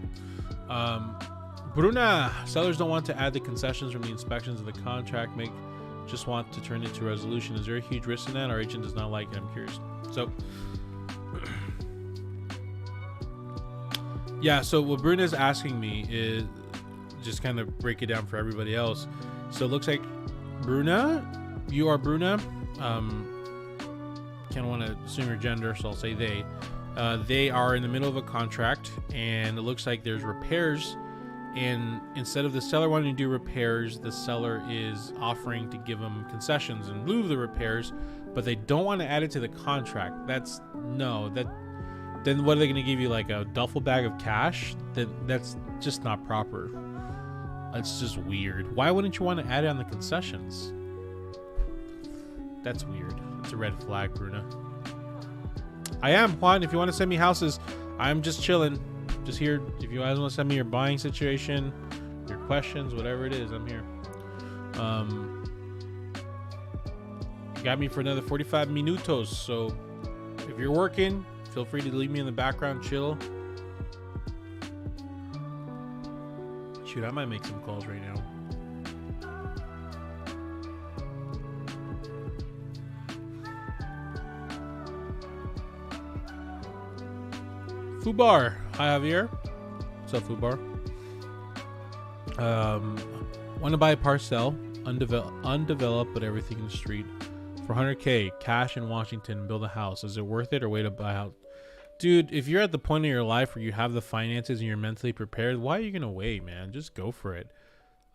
Bruna, sellers don't want to add the concessions from the inspections of the contract. Just want to turn it to resolution. Is there a huge risk in that? Our agent does not like it. I'm curious. So, yeah. So what Bruna is asking me is just kind of break it down for everybody else. So it looks like Bruna, you are Bruna. Can't want to assume your gender, so I'll say they. They are in the middle of a contract, and it looks like there's repairs, and instead of the seller wanting to do repairs, the seller is offering to give them concessions in lieu of the repairs, but they don't want to add it to the contract. Then what are they going to give you, like a duffel bag of cash? That's just not proper. That's just weird. Why wouldn't you want to add it on the concessions? That's weird. It's a red flag, Bruna. I am, Juan. If you want to send me houses, I'm just chilling. Just here. If you guys want to send me your buying situation, your questions, whatever it is, I'm here. You got me for another 45 minutos. So if you're working, feel free to leave me in the background, chill. Shoot, I might make some calls right now. Fubar. Hi, Javier. What's up, Fubar? Want to buy a parcel, undeveloped, but everything in the street, for 100K, cash in Washington, and build a house. Is it worth it or wait to buy a house? Dude, if you're at the point in your life where you have the finances and you're mentally prepared, why are you gonna wait, man? Just go for it.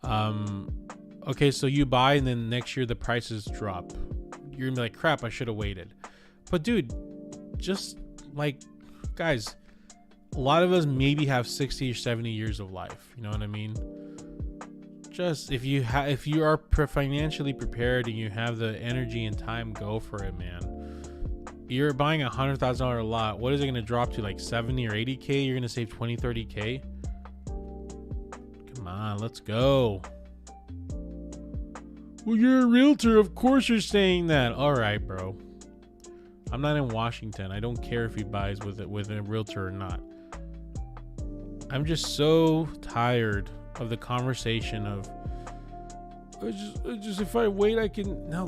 Okay, so you buy, and then next year the prices drop. You're gonna be like, crap, I should have waited. But dude, just like, guys, a lot of us maybe have 60 or 70 years of life. You know what I mean? Just if you are financially prepared and you have the energy and time, go for it, man. You're buying a $100,000 lot. What is it going to drop to, like 70 or 80K? You're going to save 20, 30K. Come on, let's go. Well, you're a realtor. Of course you're saying that. All right, bro. I'm not in Washington. I don't care if he buys with a realtor or not. I'm just so tired of the conversation of just if I wait, I can. No.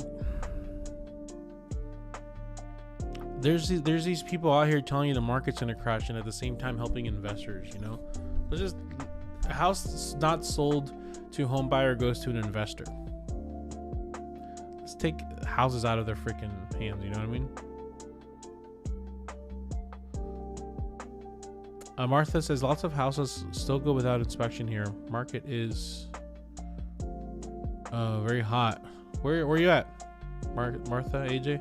There's these people out here telling you the market's gonna crash, and at the same time helping investors. You know, it's just a house not sold to a home buyer goes to an investor. Let's take houses out of their freaking hands. You know what I mean? Martha says lots of houses still go without inspection here. Market is very hot. Where are you at? Martha, AJ.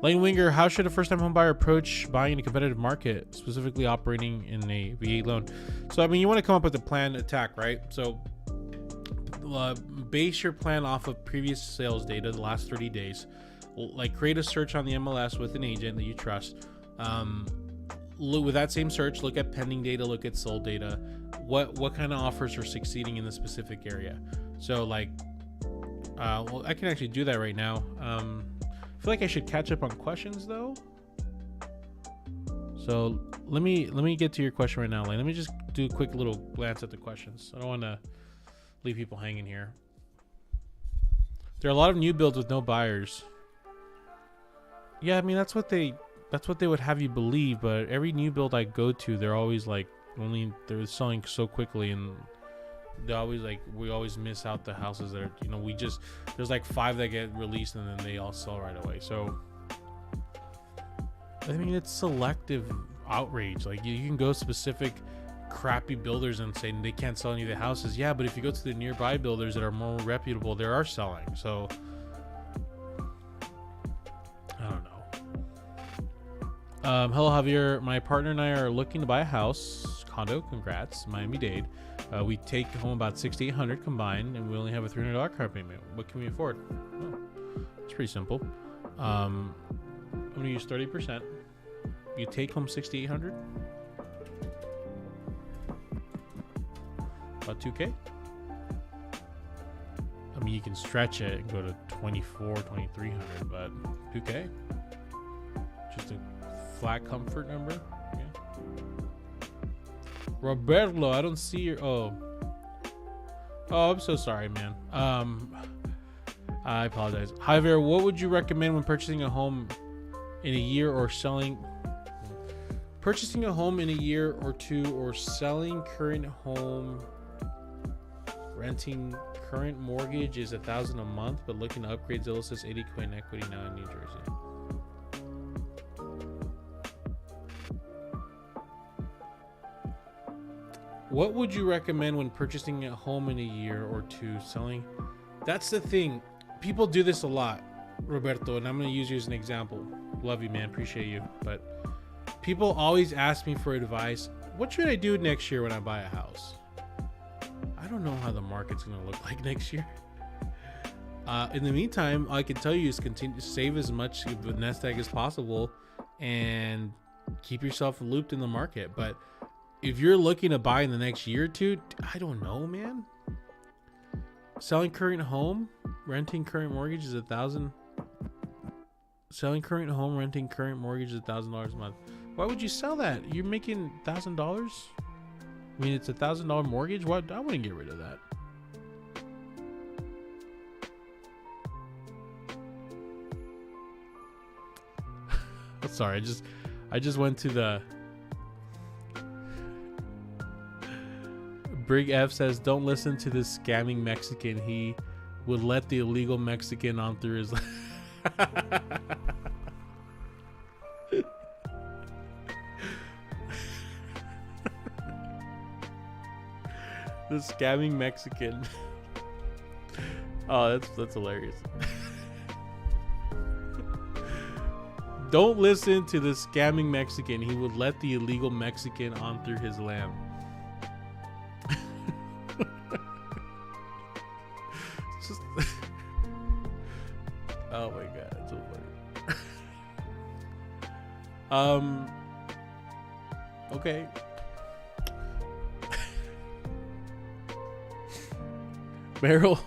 Lane Winger, how should a first-time home buyer approach buying in a competitive market, specifically operating in a V8 loan? So, I mean, you want to come up with a plan attack, right? So, base your plan off of previous sales data, the last 30 days. Like, create a search on the MLS with an agent that you trust. With that same search, look at pending data, look at sold data. What kind of offers are succeeding in the specific area? So, like, well, I can actually do that right now. I feel like I should catch up on questions though. So let me get to your question right now, Lane. Let me just do a quick little glance at the questions. I don't want to leave people hanging here. There are a lot of new builds with no buyers. Yeah, I mean that's what they would have you believe, but every new build I go to, they're always like they're selling so quickly, and they always we always miss out the houses that are, you know, there's like 5 that get released and then they all sell right away. So I mean, it's selective outrage. Like you can go specific crappy builders and say they can't sell any of the houses. Yeah, but if you go to the nearby builders that are more reputable, they are selling. So I don't know. Hello Javier, my partner and I are looking to buy a house, condo, congrats, Miami-Dade. We take home about $6,800 combined, and we only have a $300 car payment. What can we afford? Oh, it's pretty simple. I'm gonna use 30%. You take home $6,800, about $2K. I mean, you can stretch it and go to $2,300, but $2K, just a flat comfort number. Yeah. Roberto, I don't see your. Oh, I'm so sorry, man. I apologize. Javier, what would you recommend when purchasing a home in a year or selling? Purchasing a home in a year or two, or selling current home, renting current mortgage is $1,000 a month, but looking to upgrade. Zillow says 80 coin equity now in New Jersey. What would you recommend when purchasing a home in a year or two, selling? That's the thing. People do this a lot, Roberto, and I'm going to use you as an example. Love you, man. Appreciate you. But people always ask me for advice. What should I do next year when I buy a house? I don't know how the market's going to look like next year. In the meantime, all I can tell you is continue to save as much of the nest egg as possible and keep yourself looped in the market. But if you're looking to buy in the next year or two, I don't know, man. Selling current home, renting current mortgage is $1,000. Selling current home, renting current mortgage is $1,000 a month. Why would you sell that? You're making $1,000. I mean, it's $1,000 mortgage. What? I wouldn't get rid of that. Sorry, I just went to the. Brig F says, don't listen to this scamming Mexican. He would let the illegal Mexican on through his. The scamming Mexican. Oh, that's hilarious. Don't listen to the scamming Mexican. He would let the illegal Mexican on through his land. Just oh my god, it's so funny. Okay. Meryl,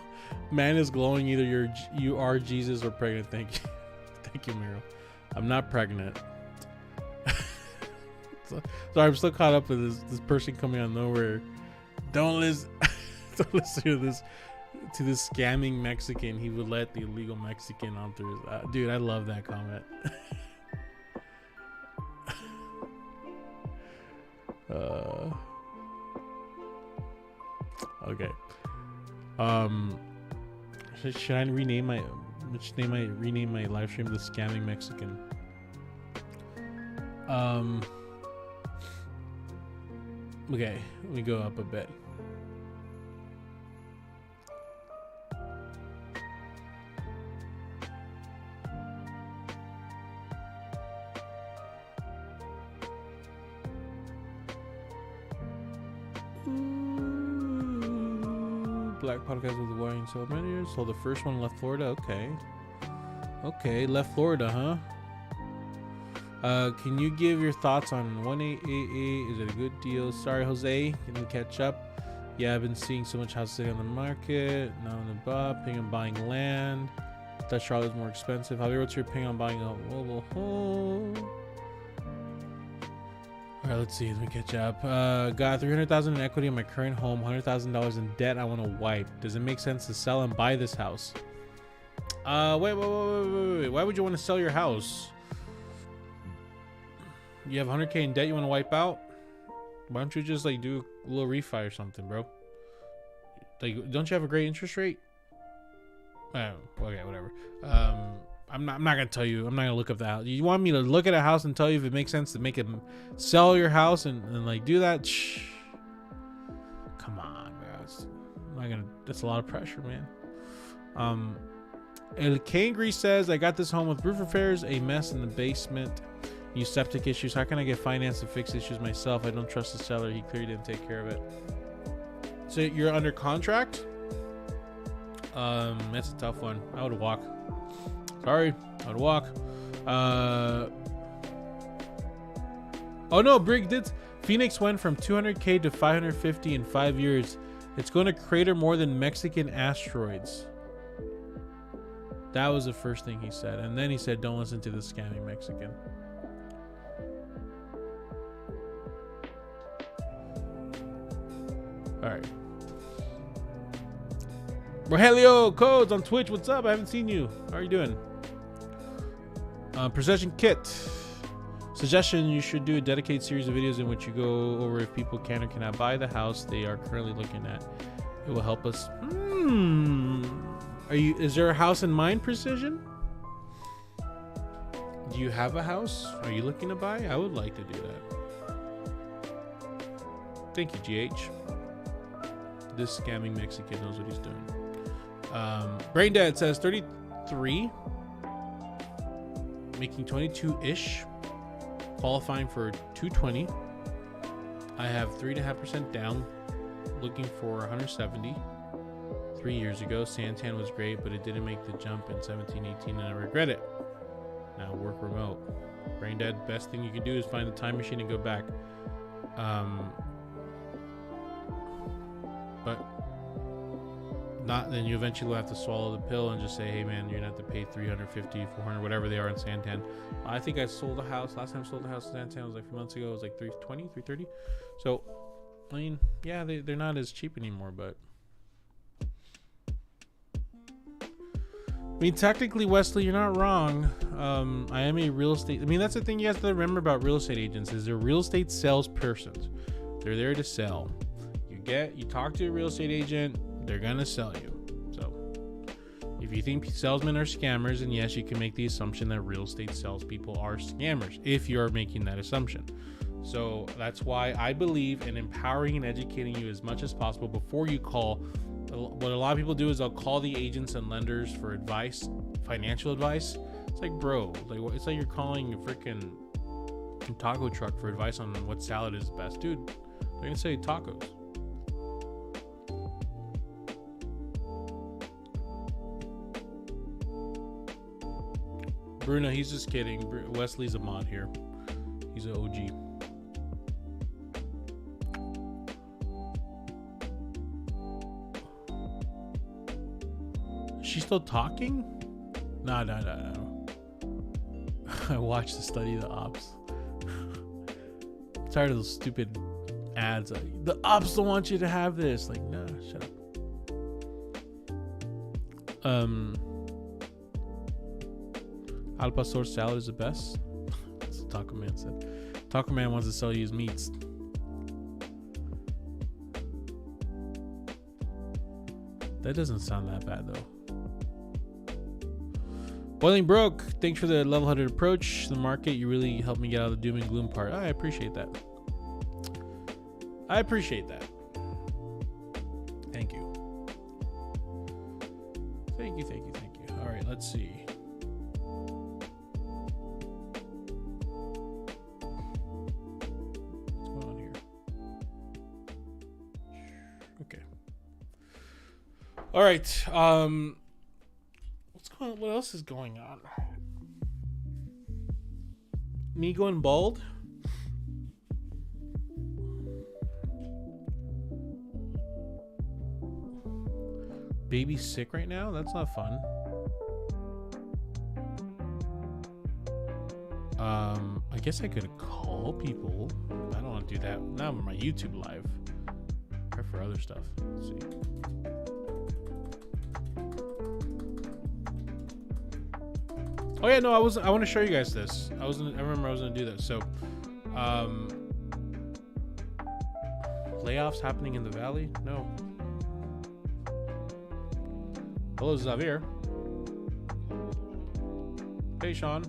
man is glowing. Either you are Jesus or pregnant. Thank you. Thank you, Meryl. I'm not pregnant. Sorry, I'm still caught up with this person coming out of nowhere. Don't listen to this scamming Mexican. He would let the illegal Mexican on through his dude, I love that comment. Okay. Should I rename my live stream the scamming Mexican? Okay, let me go up a bit. Black podcast with the wine sold many years. So the first one left Florida. Okay, left Florida, huh? Can you give your thoughts on 1888? Is it a good deal? Sorry, Jose. Can we catch up? Yeah, I've been seeing so much house sitting on the market. Now on the paying on buying land. Thought Charlotte's more expensive. Javier, what's your opinion on buying a mobile home? Alright, let's see. Let me catch up. Got $300,000 in equity in my current home, $100,000 in debt I want to wipe. Does it make sense to sell and buy this house? Wait. Why would you want to sell your house? You have 100K in debt you want to wipe out? Why don't you just like do a little refi or something, bro? Like, don't you have a great interest rate? Oh, okay, whatever. I'm not gonna tell you. I'm not gonna look up the house. You want me to look at a house and tell you if it makes sense to make it sell your house and like do that? Shh. Come on, guys. I'm not gonna. That's a lot of pressure, man. El Kangry says, I got this home with roof repairs, a mess in the basement, new septic issues. How can I get finance to fix issues myself? I don't trust the seller. He clearly didn't take care of it. So you're under contract? That's a tough one. I would walk. Sorry, I would walk. Oh no, Brig did. Phoenix went from 200K to 550 in 5 years. It's going to crater more than Mexican asteroids. That was the first thing he said. And then he said, don't listen to the scamming Mexican. All right. Rogelio Codes on Twitch. What's up? I haven't seen you. How are you doing? Procession Kit. Suggestion, you should do a dedicated series of videos in which you go over if people can or cannot buy the house they are currently looking at. It will help us. Is there a house in mind, Precision? Do you have a house? Are you looking to buy? I would like to do that. Thank you, GH. This scamming Mexican knows what he's doing. Brain Dad says 33, making 22-ish, qualifying for 220. I have 3.5% down, looking for 170. 3 years ago, Santan was great, but it didn't make the jump in 17, 18, and I regret it. Now work remote. Brain Dad, best thing you can do is find the time machine and go back. But not, then you eventually will have to swallow the pill and just say, hey man, you're gonna have to pay 350, 400, whatever they are in Santan. I think I sold a house. Last time I sold a house in Santan was like a few months ago. It was like 320, 330. So, I mean, yeah, they're not as cheap anymore, but. I mean, technically, Wesley, you're not wrong. I am a real estate. I mean, that's the thing you have to remember about real estate agents is they're real estate salespersons. They're there to sell. You talk to a real estate agent, they're gonna sell you. So, if you think salesmen are scammers, and yes, you can make the assumption that real estate salespeople are scammers if you're making that assumption. So that's why I believe in empowering and educating you as much as possible before you call. What a lot of people do is they'll call the agents and lenders for advice, financial advice. It's like, bro, it's like you're calling a freaking taco truck for advice on what salad is best. Dude, they're gonna say tacos. Bruno, he's just kidding. Wesley's a mod here. He's an OG. Is she still talking? No. I watched the study of the ops. I'm tired of those stupid ads. Like, the ops don't want you to have this. Like, no, shut up. Al Pastor salad is the best. That's what Taco Man said. Taco Man wants to sell you his meats. That doesn't sound that bad though. Boiling Broke, thanks for the level-headed approach to the market. You really helped me get out of the doom and gloom part. I appreciate that. Thank you. Thank you. All right, let's see. What's going on here? All right. What's going on? What else is going on? Me going bald? Baby's sick right now? That's not fun. I guess I could call people. I don't want to do that. Not on my YouTube live. Try for other stuff. Let's see. Oh yeah, no, I want to show you guys this. I remember I was gonna do that. So, layoffs happening in the valley? No. Hello, Javier. Hey, Sean.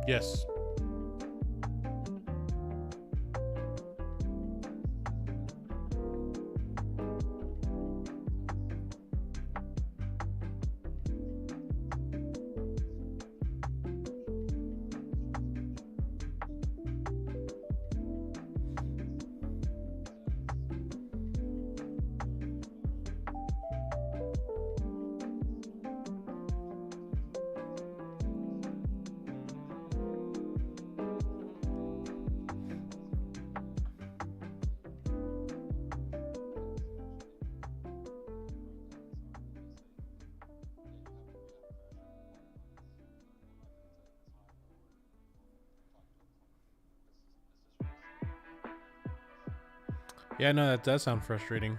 Yes. Yeah, no, that does sound frustrating.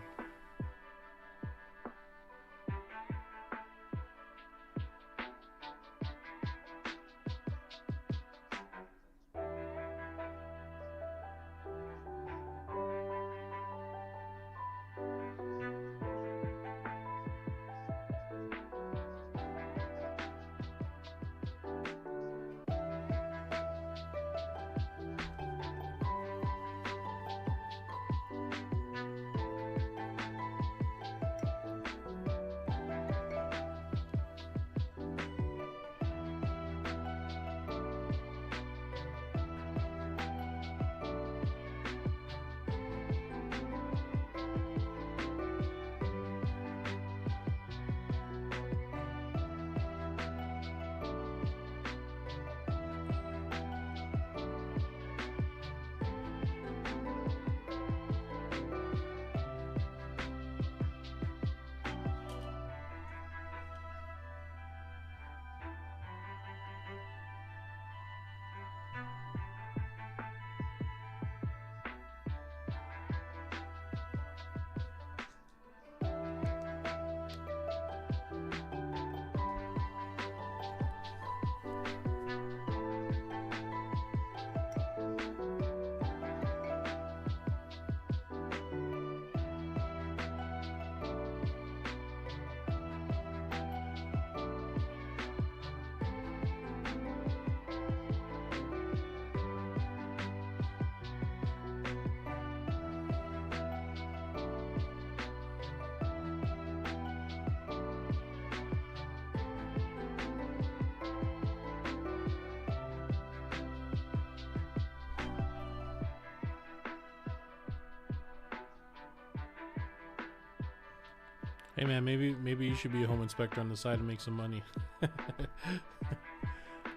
Hey man, maybe you should be a home inspector on the side and make some money.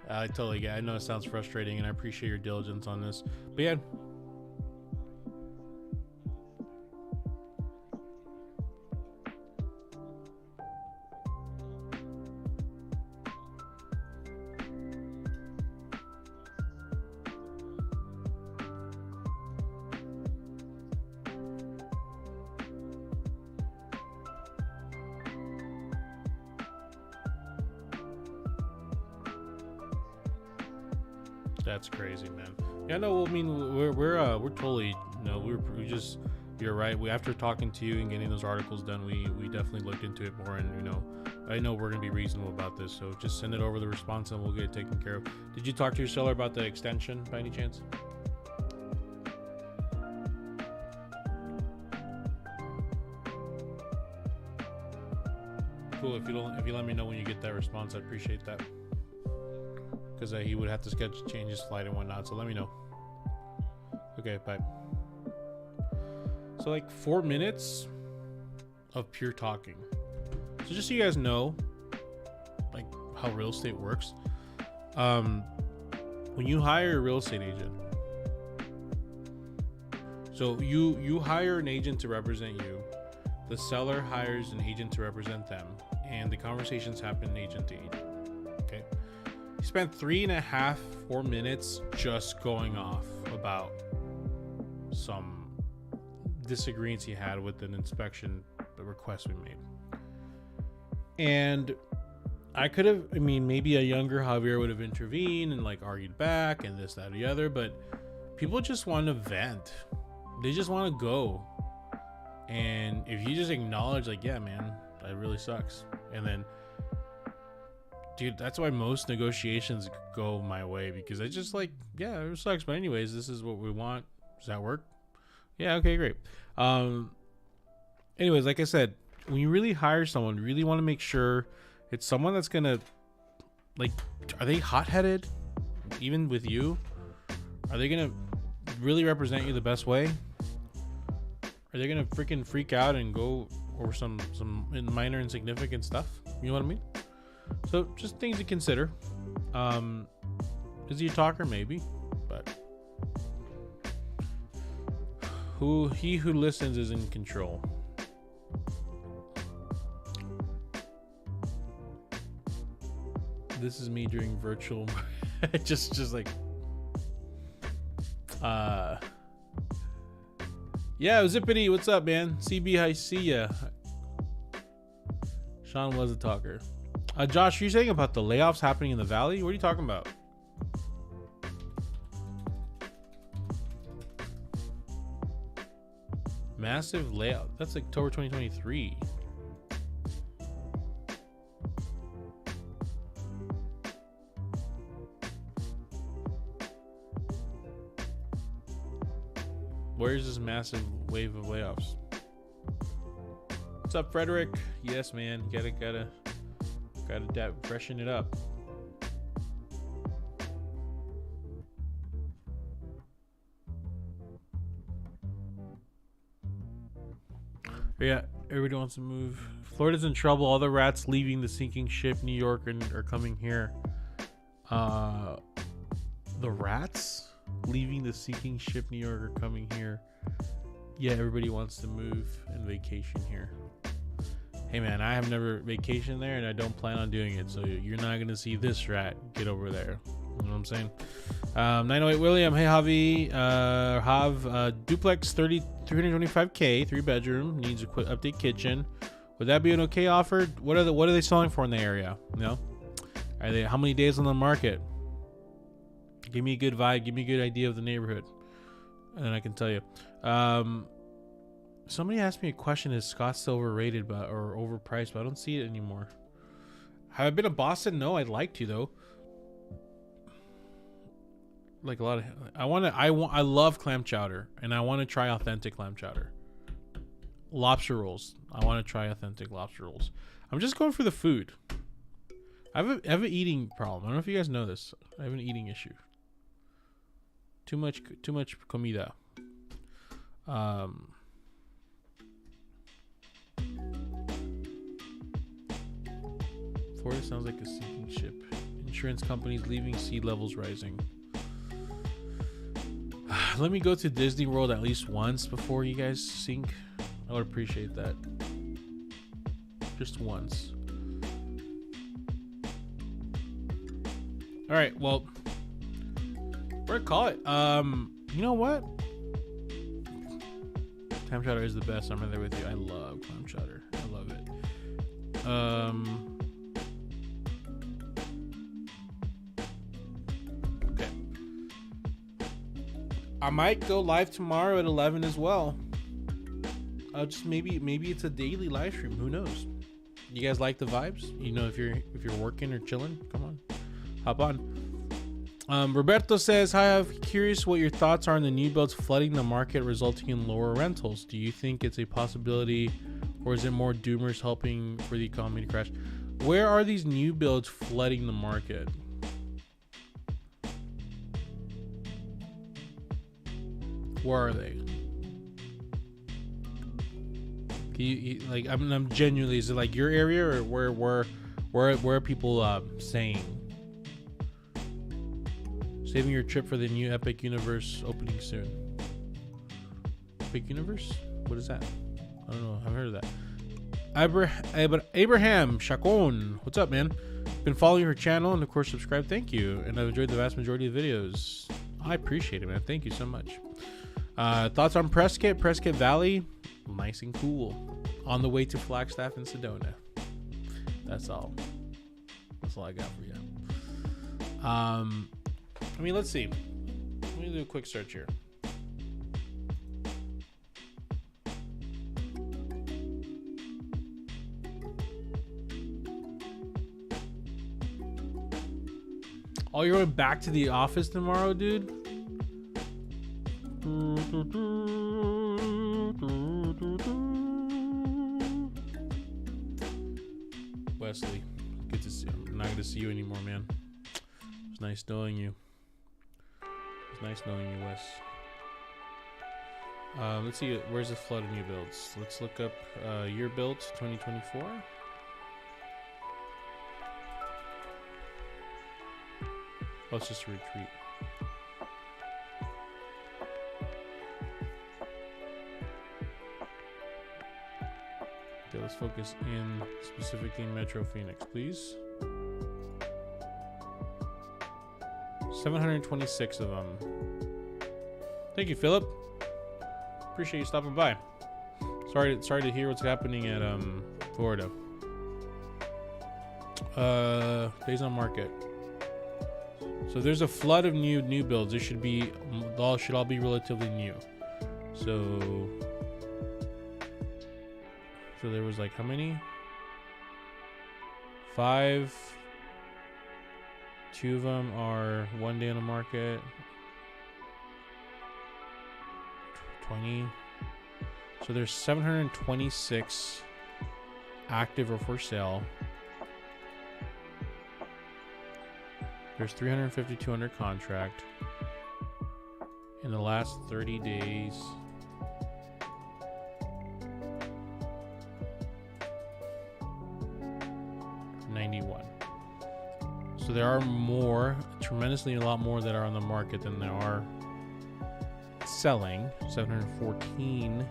I totally get it. I know it sounds frustrating and I appreciate your diligence on this. But yeah. That's crazy, man. Yeah, no, well, I mean, we're totally, we just, you're right. After talking to you and getting those articles done, we definitely looked into it more, and I know we're gonna be reasonable about this. So just send it over the response, and we'll get it taken care of. Did you talk to your seller about the extension by any chance? cool if you let me know when you get that response. I appreciate that, because he would have to change his flight and whatnot. So let me know. Okay, bye. So like 4 minutes of pure talking. So just so you guys know, like how real estate works. When you hire a real estate agent, so you hire an agent to represent you, the seller hires an agent to represent them, and the conversations happen agent to agent. Okay, you spent 3.5-4 minutes just going off about some disagreements he had with an inspection request we made. And I could have, I mean, maybe a younger Javier would have intervened and like argued back and this, that, or the other, but people just want to vent. They just want to go. And if you just acknowledge, like, yeah, man, that really sucks. And then, dude, that's why most negotiations go my way, because I just like, yeah, it sucks, but anyways, this is what we want. Does that work? Yeah, okay, great. Anyways, like I said, when you really hire someone, you really want to make sure it's someone that's gonna, like, are they hot-headed even with you? Are they gonna really represent you the best way? Are they gonna freaking freak out and go over some minor insignificant stuff? You know what I mean? So just things to consider. Is he a talker? Maybe, but he who listens is in control. This is me during virtual. just like yeah, Zippity, what's up, man? CB, I see ya. Sean was a talker. Josh, you're saying about the layoffs happening in the valley? What are you talking about? Massive layoff. That's like October 2023. Where's this massive wave of layoffs? What's up, Frederick? Yes, man. Gotta freshen it up. Yeah, everybody wants to move. Florida's in trouble. All the rats leaving the sinking ship. New York are coming here. The rats leaving the sinking ship. New York are coming here. Yeah, everybody wants to move and vacation here. Hey man, I have never vacationed there and I don't plan on doing it, so you're not gonna see this rat get over there. You know what I'm saying? 908 William, hey Javy, duplex 325k, 3-bedroom, needs a quick update kitchen. Would that be an okay offer? What are they selling for in the area? You know, are they, how many days on the market? Give me a good vibe, give me a good idea of the neighborhood, and then I can tell you. Somebody asked me a question: is Scottsdale overrated or overpriced? But I don't see it anymore. Have I been to Boston? No, I'd like to though. Like a lot of, I love clam chowder, and I want to try authentic clam chowder. Lobster rolls. I want to try authentic lobster rolls. I'm just going for the food. I have an eating problem. I don't know if you guys know this. I have an eating issue. Too much comida. Florida sounds like a sinking ship. Insurance companies leaving, sea levels rising. Let me go to Disney World at least once before you guys sink. I would appreciate that. Just once. All right, well, we're gonna call it. You know what? Clam chowder is the best. I'm right there with you. I love clam chowder. I love it. Okay. I might go live tomorrow at 11 as well. I'll just maybe it's a daily live stream. Who knows? You guys like the vibes? You know, if you're working or chilling, come on, hop on. Roberto says, hi, I'm curious what your thoughts are on the new builds flooding the market, resulting in lower rentals. Do you think it's a possibility Or is it more doomers helping for the economy to crash? Where are these new builds flooding the market? Where are they? Can you like? I'm genuinely. Is it like your area, or where are people saying? Saving your trip for the new Epic Universe opening soon. Epic Universe? What is that? I don't know. I haven't heard of that. Abraham Chacon, what's up, man? Been following her channel and of course subscribe. Thank you, and I've enjoyed the vast majority of videos. I appreciate it, man. Thank you so much. Thoughts on Prescott Valley? Nice and cool. On the way to Flagstaff and Sedona. That's all. That's all I got for you. I mean, let's see. Let me do a quick search here. Oh, you're going back to the office tomorrow, dude? Wesley, good to see you. I'm not going to see you anymore, man. It's nice knowing you. It's nice knowing you, Wes. Let's see, where's the flood of new builds? Let's look up year built 2024. Oh, it's just a retreat. Okay, let's focus in specifically Metro Phoenix, please. 726 of them. Thank you, Philip. Appreciate you stopping by. Sorry to hear what's happening at Florida. Days on market. So there's a flood of new builds. There should all be relatively new. So there was like how many? 5. 2 of them are 1 day on the market. 20. So there's 726 active or for sale. There's 352 under contract. In the last 30 days, so there are more, tremendously a lot more that are on the market than there are selling. 714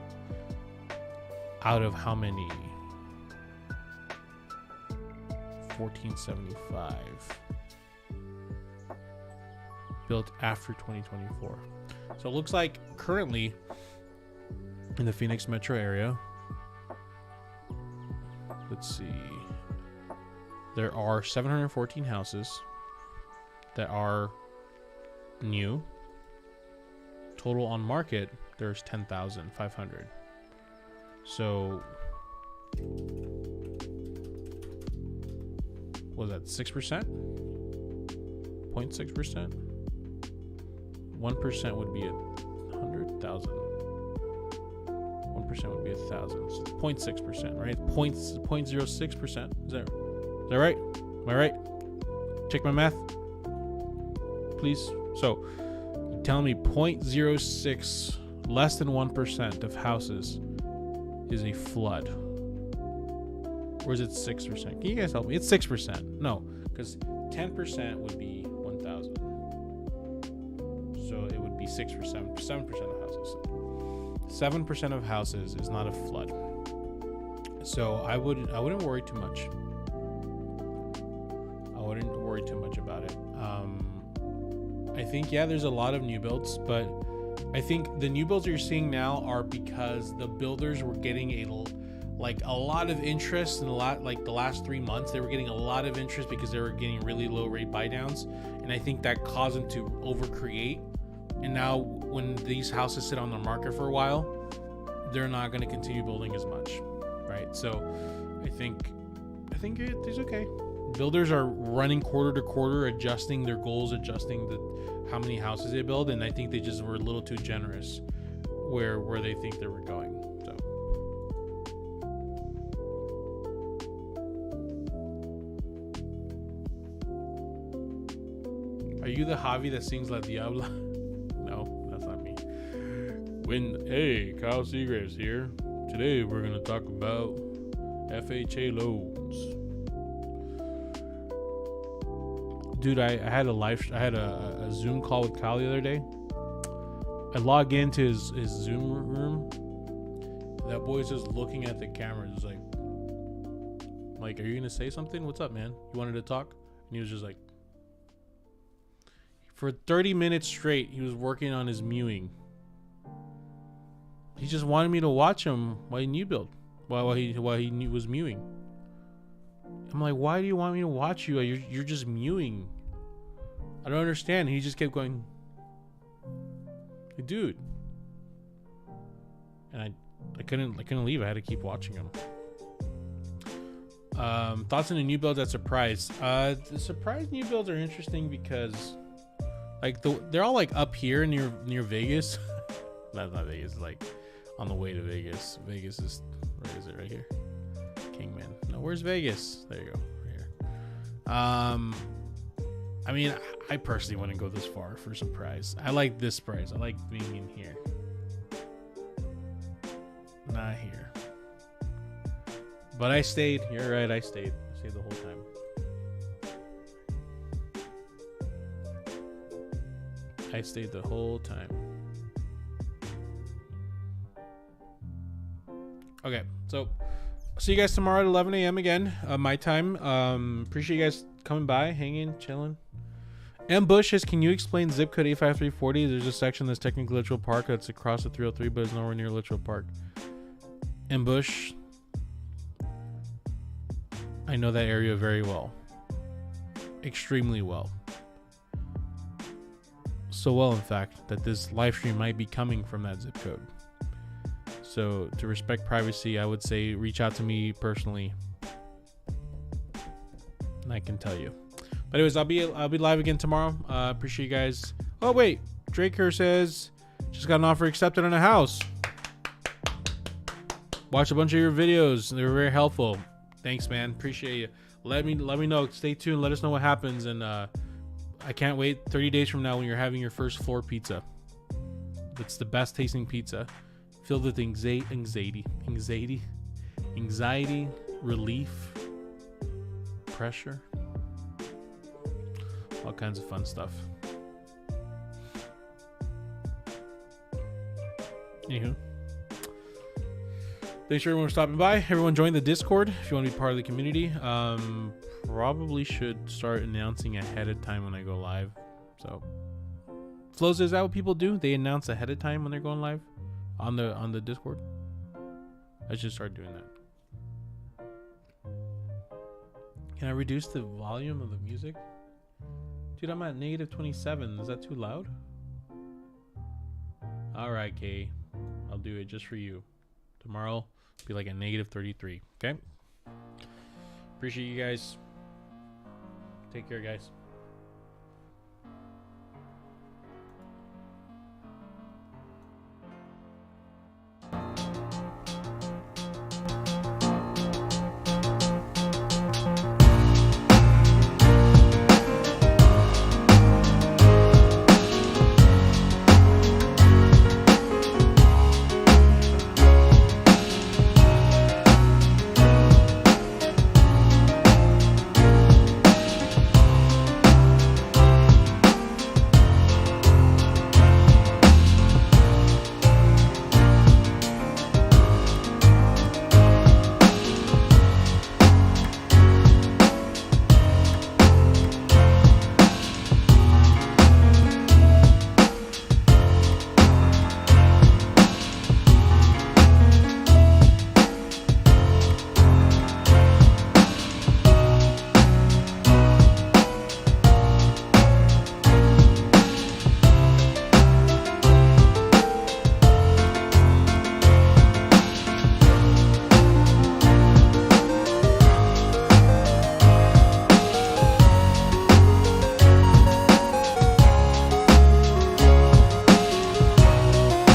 out of how many? 1475 built after 2024. So it looks like currently in the Phoenix metro area, let's see, there are 714 houses that are new. Total on market, there's 10,500. So, what was that, 6%? 0.6%? 1% would be 100,000. 1% would be 1,000. So 0.6%, right? 0.06%. Is that right? Am I right? Check my math, please. So, you're telling me 0.06, less than 1% of houses is a flood. Or is it 6%? Can you guys help me? It's 6%. No, because 10% would be 1,000. So it would be 6%, 7% of houses. 7% of houses is not a flood. So I wouldn't worry too much. I wouldn't worry too much about it. I think, yeah, there's a lot of new builds, but I think the new builds you're seeing now are because the builders were getting a lot of interest in the last 3 months. They were getting a lot of interest because they were getting really low rate buy downs, and I think that caused them to overcreate. And now when these houses sit on the market for a while, they're not going to continue building as much, right? So I think it's okay. Builders are running quarter to quarter, adjusting their goals, adjusting how many houses they build, and I think they just were a little too generous where they think they were going. So Are you the Javi that sings La Diabla? No, that's not me. Hey, Kyle Seagraves here. Today we're gonna talk about FHA loans. Dude, I had a Zoom call with Kyle the other day. I log into his Zoom room. That boy's just looking at the camera, just like, are you gonna say something? What's up, man? You wanted to talk? And he was just like, for 30 minutes straight, he was working on his mewing. He just wanted me to watch him while he new build, while he was mewing. I'm like, why do you want me to watch you? You're just mewing. I don't understand. He just kept going, hey, dude. And I couldn't leave. I had to keep watching him. Thoughts on the new builds at Surprise? The Surprise new builds are interesting because, like, they're all like up here near Vegas. That's not Vegas. Like on the way to Vegas. Vegas is, where is it? Right here. Kingman. No, where's Vegas? There you go. Right here. I mean, I personally wouldn't go this far for Surprise. I like this price. I like being in here. Not here. But I stayed. You're right. I stayed. I stayed the whole time. I stayed the whole time. Okay. So, see you guys tomorrow at 11 a.m. again. My time. Appreciate you guys coming by, hanging, chilling. M. Bush says, can you explain zip code 85340? There's a section that's technically Litchfield Park that's across the 303, but it's nowhere near Litchfield Park. M. Bush, I know that area very well. Extremely well. So well, in fact, that this live stream might be coming from that zip code. So to respect privacy, I would say reach out to me personally, and I can tell you. But anyways, I'll be live again tomorrow. Appreciate you guys. Oh wait, Draker says just got an offer accepted on a house. Watch a bunch of your videos. They were very helpful. Thanks, man. Appreciate you. Let me know. Stay tuned. Let us know what happens. And I can't wait 30 days from now when you're having your first floor pizza. It's the best tasting pizza, filled with anxiety, relief, pressure, all kinds of fun stuff. Anywho. Thanks for everyone for stopping by. Everyone join the Discord if you want to be part of the community. Probably should start announcing ahead of time when I go live. So, Flows, is that what people do? They announce ahead of time when they're going live on the Discord. I should start doing that. Can I reduce the volume of the music? Dude, I'm at negative 27. Is that too loud? All right, Kay. I'll do it just for you. Tomorrow be like a negative 33. Okay. Appreciate you guys. Take care, guys.